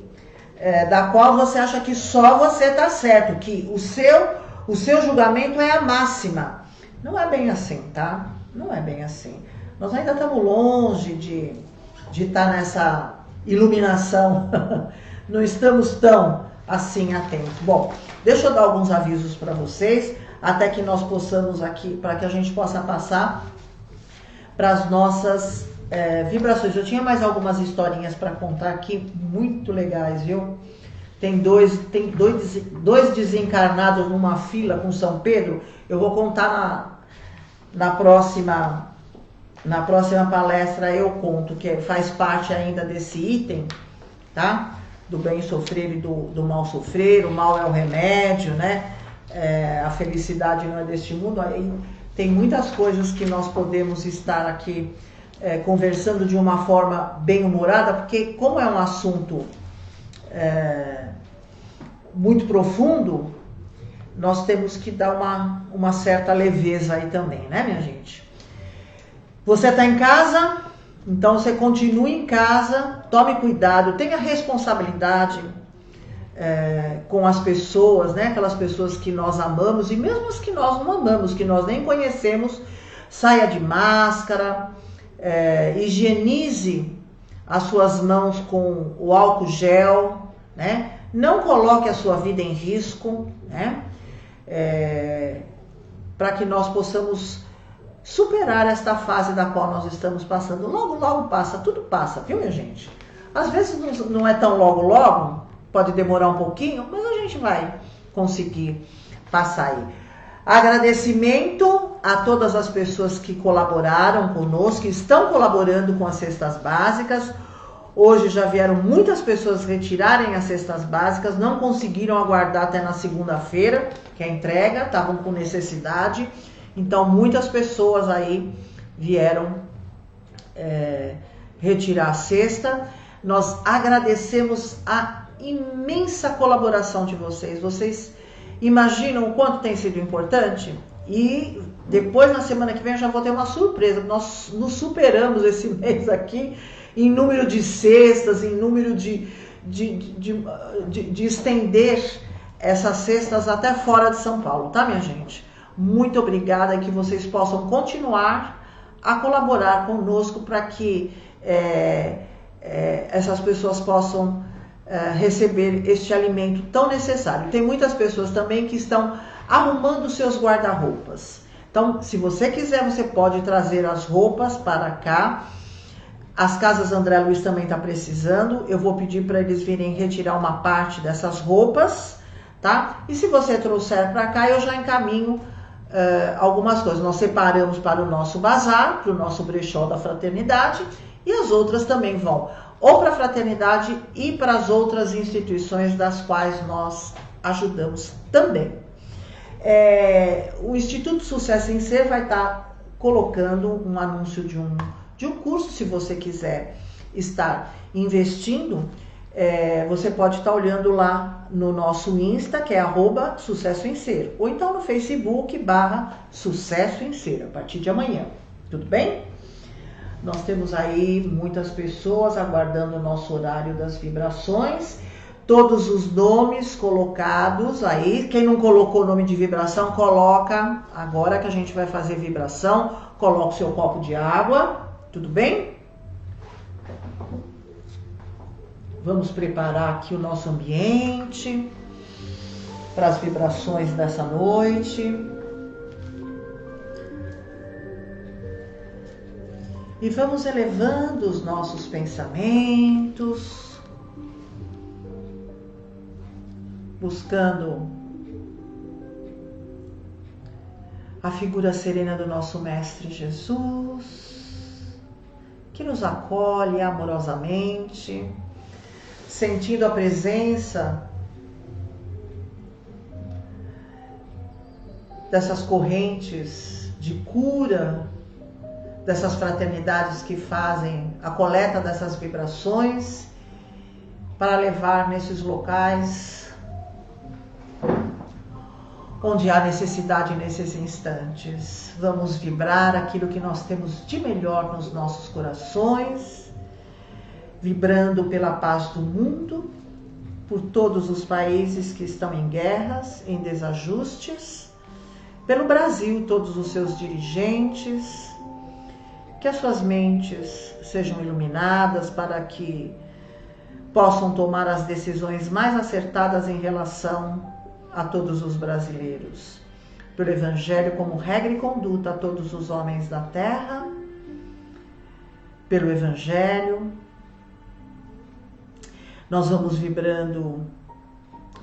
Speaker 1: da qual você acha que só você está certo, que o seu julgamento é a máxima. Não é bem assim, tá? Não é bem assim. Nós ainda estamos longe de estar nessa iluminação. Não estamos tão assim atentos. Bom, deixa eu dar alguns avisos para vocês, até que nós possamos aqui, para que a gente possa passar para as nossas vibrações. Eu tinha mais algumas historinhas para contar aqui, muito legais, viu? Tem dois desencarnados numa fila com São Pedro. Eu vou contar na próxima palestra, eu conto, que faz parte ainda desse item, tá? Do bem sofrer e do mal sofrer. O mal é o remédio, né? A felicidade não é deste mundo. Aí tem muitas coisas que nós podemos estar aqui conversando de uma forma bem humorada, porque como é um assunto muito profundo, nós temos que dar uma certa leveza aí também, né, minha gente? Você está em casa, então você continue em casa, tome cuidado, tenha responsabilidade com as pessoas, né? Aquelas pessoas que nós amamos e mesmo as que nós não amamos, que nós nem conhecemos. Saia de máscara, higienize as suas mãos com o álcool gel, né? Não coloque a sua vida em risco, né? Para que nós possamos superar esta fase da qual nós estamos passando. Logo, logo passa, tudo passa, viu, minha gente? Às vezes não é tão logo, logo, pode demorar um pouquinho, mas a gente vai conseguir passar aí. Agradecimento a todas as pessoas que colaboraram conosco, que estão colaborando com as cestas básicas. Hoje já vieram muitas pessoas retirarem as cestas básicas, não conseguiram aguardar até na segunda-feira, que é a entrega, estavam com necessidade. Então muitas pessoas aí vieram retirar a cesta. Nós agradecemos a imensa colaboração de vocês. Vocês imaginam o quanto tem sido importante? E depois, na semana que vem, eu já vou ter uma surpresa. Nós nos superamos esse mês aqui em número de cestas, em número de estender essas cestas até fora de São Paulo, tá, minha gente? Muito obrigada e que vocês possam continuar a colaborar conosco para que essas pessoas possam receber este alimento tão necessário. Tem muitas pessoas também que estão arrumando seus guarda-roupas. Então, se você quiser, você pode trazer as roupas para cá. As Casas André Luiz também está precisando. Eu vou pedir para eles virem retirar uma parte dessas roupas, tá? E se você trouxer para cá, eu já encaminho algumas coisas. Nós separamos para o nosso bazar, para o nosso brechó da Fraternidade, e as outras também vão ou para a Fraternidade e para as outras instituições das quais nós ajudamos também. O Instituto Sucesso em Ser vai estar colocando um anúncio de um curso, se você quiser estar investindo você pode estar olhando lá no nosso Insta, que é @Sucesso em Ser, ou então no Facebook /Sucesso em Ser, a partir de amanhã. Tudo bem? Nós temos aí muitas pessoas aguardando o nosso horário das vibrações. Todos os nomes colocados aí. Quem não colocou o nome de vibração, coloca. Agora que a gente vai fazer vibração, coloca o seu copo de água. Tudo bem? Vamos preparar aqui o nosso ambiente para as vibrações dessa noite. E vamos elevando os nossos pensamentos, buscando a figura serena do nosso Mestre Jesus, que nos acolhe amorosamente, sentindo a presença dessas correntes de cura, dessas fraternidades que fazem a coleta dessas vibrações para levar nesses locais onde há necessidade nesses instantes. Vamos vibrar aquilo que nós temos de melhor nos nossos corações, vibrando pela paz do mundo, por todos os países que estão em guerras, em desajustes, pelo Brasil, todos os seus dirigentes, que as suas mentes sejam iluminadas para que possam tomar as decisões mais acertadas em relação a todos os brasileiros. Pelo Evangelho como regra e conduta a todos os homens da terra, pelo Evangelho, nós vamos vibrando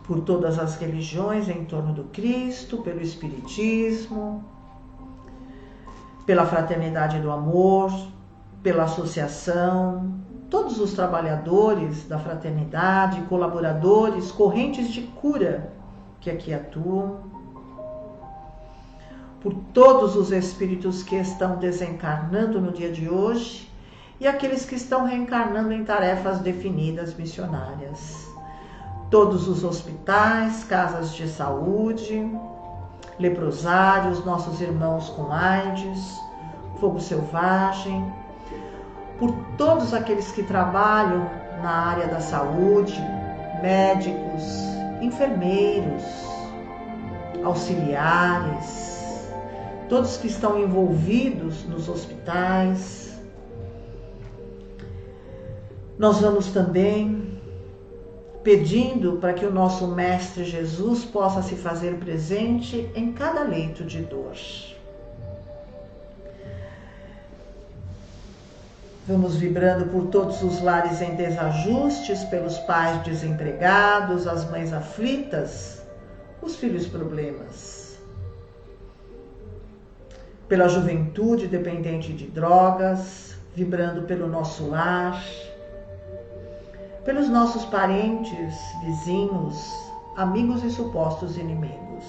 Speaker 1: por todas as religiões em torno do Cristo, pelo Espiritismo, pela fraternidade do amor, pela associação, todos os trabalhadores da fraternidade, colaboradores, correntes de cura que aqui atuam, por todos os espíritos que estão desencarnando no dia de hoje e aqueles que estão reencarnando em tarefas definidas missionárias, todos os hospitais, casas de saúde, leprosários, nossos irmãos com AIDS, fogo selvagem, por todos aqueles que trabalham na área da saúde, médicos, enfermeiros, auxiliares, todos que estão envolvidos nos hospitais. Nós vamos também pedindo para que o nosso Mestre Jesus possa se fazer presente em cada leito de dor. Vamos vibrando por todos os lares em desajustes, pelos pais desempregados, as mães aflitas, os filhos problemas, pela juventude dependente de drogas, vibrando pelo nosso lar, pelos nossos parentes, vizinhos, amigos e supostos inimigos,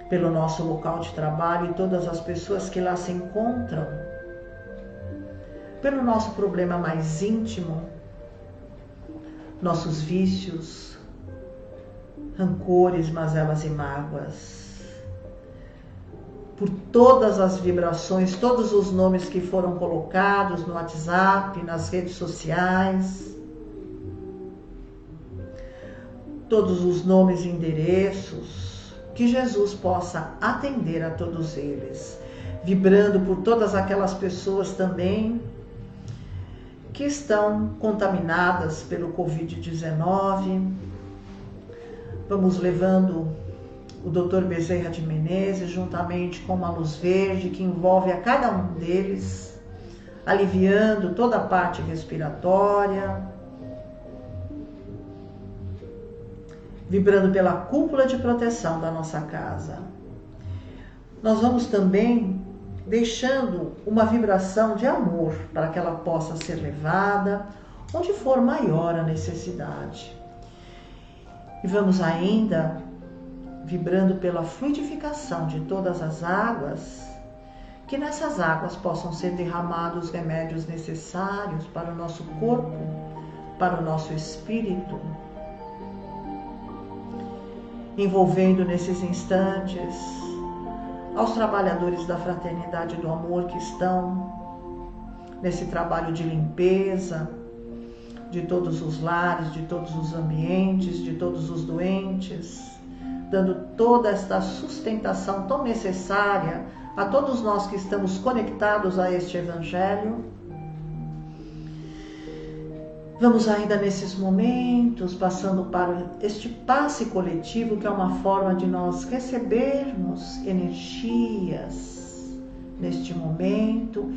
Speaker 1: pelo nosso local de trabalho e todas as pessoas que lá se encontram, pelo nosso problema mais íntimo, nossos vícios, rancores, mazelas e mágoas, por todas as vibrações, todos os nomes que foram colocados no WhatsApp, nas redes sociais, todos os nomes e endereços, que Jesus possa atender a todos eles, vibrando por todas aquelas pessoas também que estão contaminadas pelo Covid-19. Vamos levando o Dr. Bezerra de Menezes, juntamente com uma luz verde que envolve a cada um deles, aliviando toda a parte respiratória, vibrando pela cúpula de proteção da nossa casa. Nós vamos também deixando uma vibração de amor para que ela possa ser levada onde for maior a necessidade. E vamos ainda vibrando pela fluidificação de todas as águas, que nessas águas possam ser derramados os remédios necessários para o nosso corpo para o nosso espírito, envolvendo nesses instantes aos trabalhadores da fraternidade do amor que estão nesse trabalho de limpeza de todos os lares, de todos os ambientes, de todos os doentes, dando toda esta sustentação tão necessária a todos nós que estamos conectados a este Evangelho. Vamos ainda nesses momentos passando para este passe coletivo, que é uma forma de nós recebermos energias neste momento.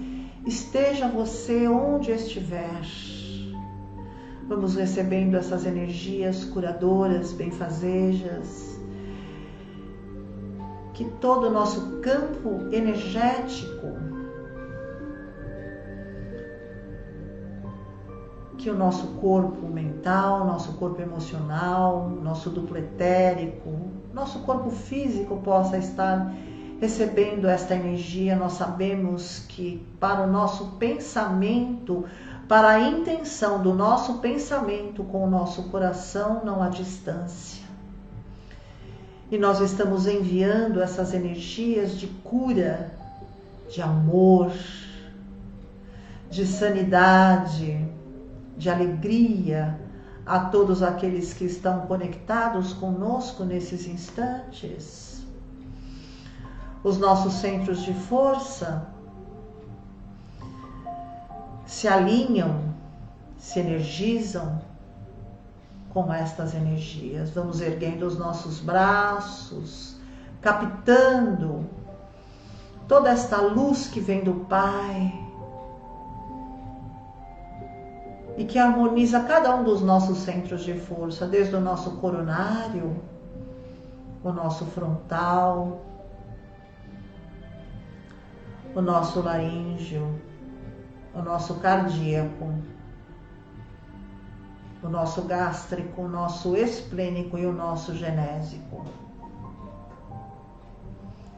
Speaker 1: Esteja você onde estiver. Vamos recebendo essas energias curadoras, benfazejas. Que todo o nosso campo energético, que o nosso corpo mental, nosso corpo emocional, nosso duplo etérico, nosso corpo físico possa estar recebendo esta energia. Nós sabemos que para o nosso pensamento, para a intenção do nosso pensamento com o nosso coração, não há distância. E nós estamos enviando essas energias de cura, de amor, de sanidade, de alegria a todos aqueles que estão conectados conosco nesses instantes. Os nossos centros de força se alinham, se energizam com estas energias. Vamos erguendo os nossos braços, captando toda esta luz que vem do Pai e que harmoniza cada um dos nossos centros de força, desde o nosso coronário, o nosso frontal, o nosso laríngeo, o nosso cardíaco, o nosso gástrico, o nosso esplênico e o nosso genésico.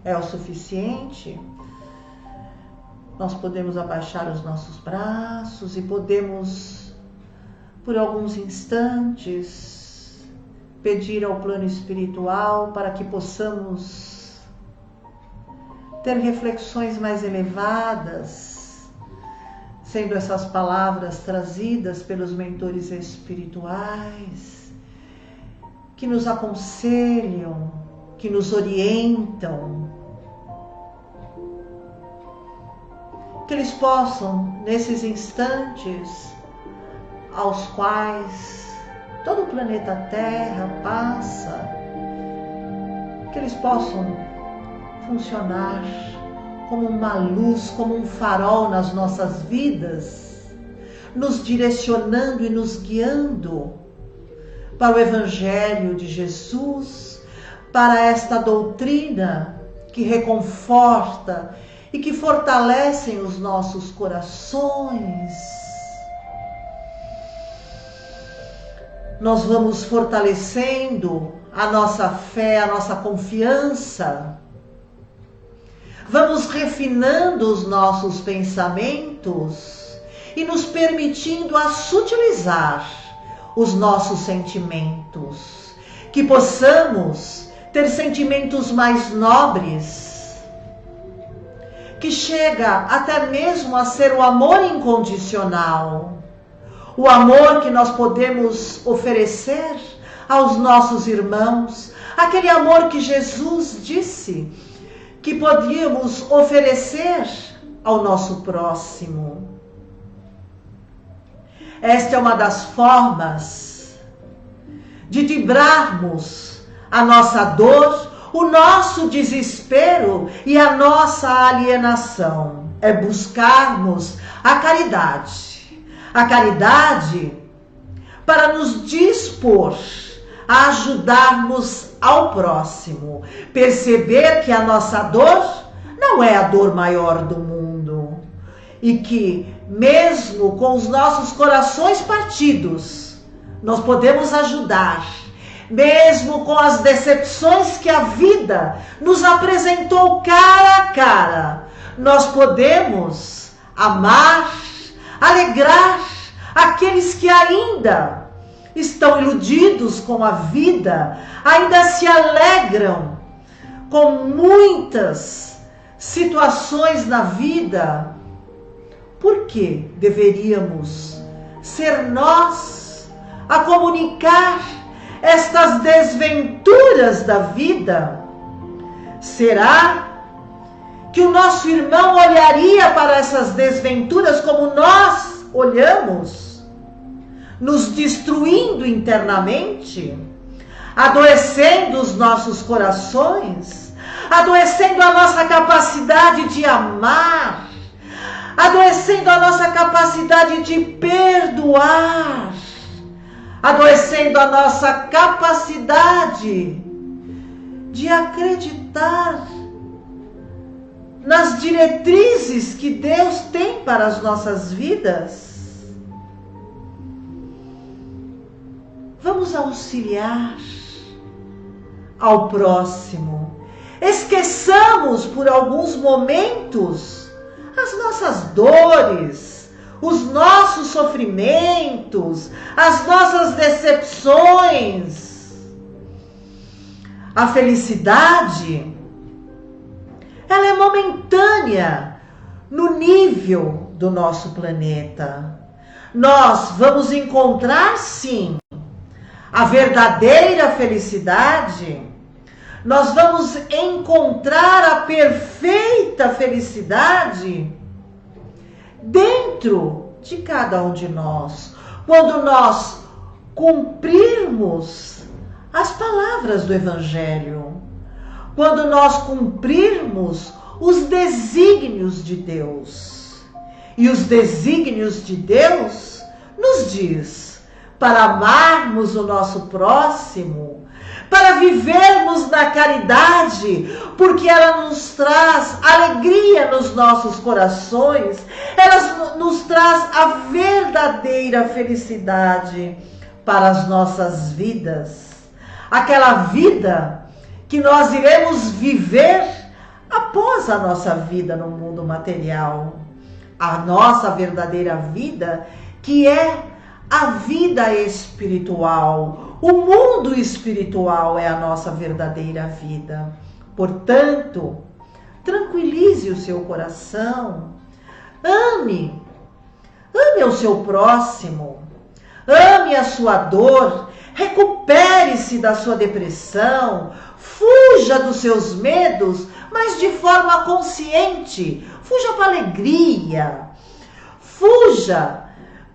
Speaker 1: É o suficiente? Nós podemos abaixar os nossos braços e podemos, por alguns instantes, pedir ao plano espiritual para que possamos ter reflexões mais elevadas, sendo essas palavras trazidas pelos mentores espirituais, que nos aconselham, que nos orientam, que eles possam, nesses instantes aos quais todo o planeta Terra passa, que eles possam funcionar como uma luz, como um farol nas nossas vidas, nos direcionando e nos guiando para o Evangelho de Jesus, para esta doutrina que reconforta e que fortalecem os nossos corações. Nós vamos fortalecendo a nossa fé, a nossa confiança. Vamos refinando os nossos pensamentos e nos permitindo a sutilizar os nossos sentimentos. Que possamos ter sentimentos mais nobres, que chega até mesmo a ser o amor incondicional, o amor que nós podemos oferecer aos nossos irmãos, aquele amor que Jesus disse que podíamos oferecer ao nosso próximo. Esta é uma das formas de dribrarmos a nossa dor, o nosso desespero e a nossa alienação. É buscarmos a caridade. A caridade para nos dispor a ajudarmos ao próximo. Perceber que a nossa dor não é a dor maior do mundo. E que, mesmo com os nossos corações partidos, nós podemos ajudar. Mesmo com as decepções que a vida nos apresentou cara a cara, nós podemos amar, alegrar, aqueles que ainda estão iludidos com a vida, ainda se alegram com muitas situações na vida. Por que deveríamos ser nós a comunicar estas desventuras da vida? Será que o nosso irmão olharia para essas desventuras como nós olhamos, nos destruindo internamente, adoecendo os nossos corações, adoecendo a nossa capacidade de amar, adoecendo a nossa capacidade de perdoar, adoecendo a nossa capacidade de acreditar nas diretrizes que Deus tem para as nossas vidas? Vamos auxiliar ao próximo. Esqueçamos por alguns momentos as nossas dores, os nossos sofrimentos, as nossas decepções. A felicidade, ela é momentânea no nível do nosso planeta. Nós vamos encontrar, sim, a verdadeira felicidade. Nós vamos encontrar a perfeita felicidade dentro de cada um de nós, quando nós cumprirmos as palavras do Evangelho, quando nós cumprirmos os desígnios de Deus. E os desígnios de Deus nos diz para amarmos o nosso próximo, para vivermos na caridade, porque ela nos traz alegria nos nossos corações, ela nos traz a verdadeira felicidade para as nossas vidas. Aquela vida que nós iremos viver após a nossa vida no mundo material. A nossa verdadeira vida, que é a vida espiritual. O mundo espiritual é a nossa verdadeira vida. Portanto, tranquilize o seu coração. Ame o seu próximo. Ame a sua dor. Recupere-se da sua depressão. Fuja dos seus medos, mas de forma consciente. Fuja para a alegria. Fuja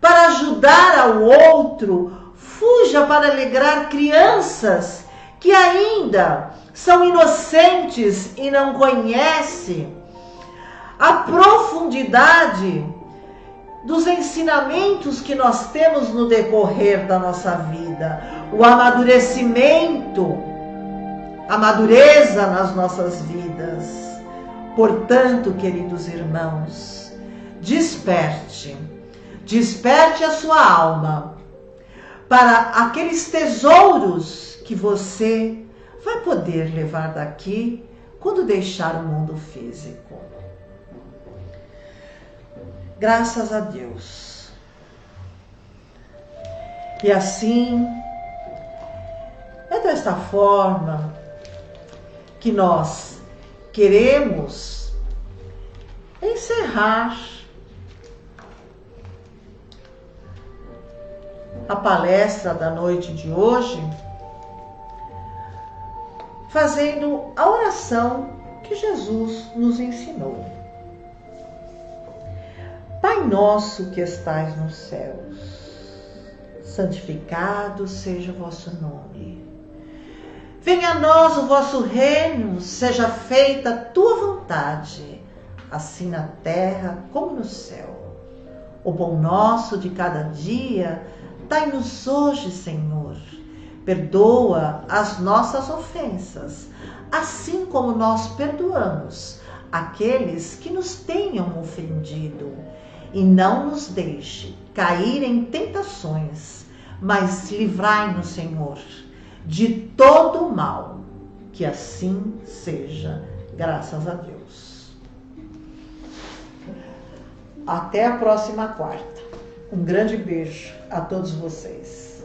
Speaker 1: para ajudar ao outro. Fuja para alegrar crianças que ainda são inocentes e não conhecem a profundidade dos ensinamentos que nós temos no decorrer da nossa vida, o amadurecimento, a madureza nas nossas vidas. Portanto, queridos irmãos, desperte a sua alma para aqueles tesouros que você vai poder levar daqui quando deixar o mundo físico. Graças a Deus. E assim, é desta forma que nós queremos encerrar a palestra da noite de hoje, fazendo a oração que Jesus nos ensinou. Pai nosso que estais nos céus, santificado seja o vosso nome. Venha a nós o vosso reino, seja feita a tua vontade, assim na terra como no céu. O pão nosso de cada dia, dai-nos hoje, Senhor. Perdoa as nossas ofensas, assim como nós perdoamos aqueles que nos tenham ofendido. E não nos deixe cair em tentações, mas livrai-nos, Senhor, de todo o mal. Que assim seja, graças a Deus. Até a próxima quarta. Um grande beijo a todos vocês.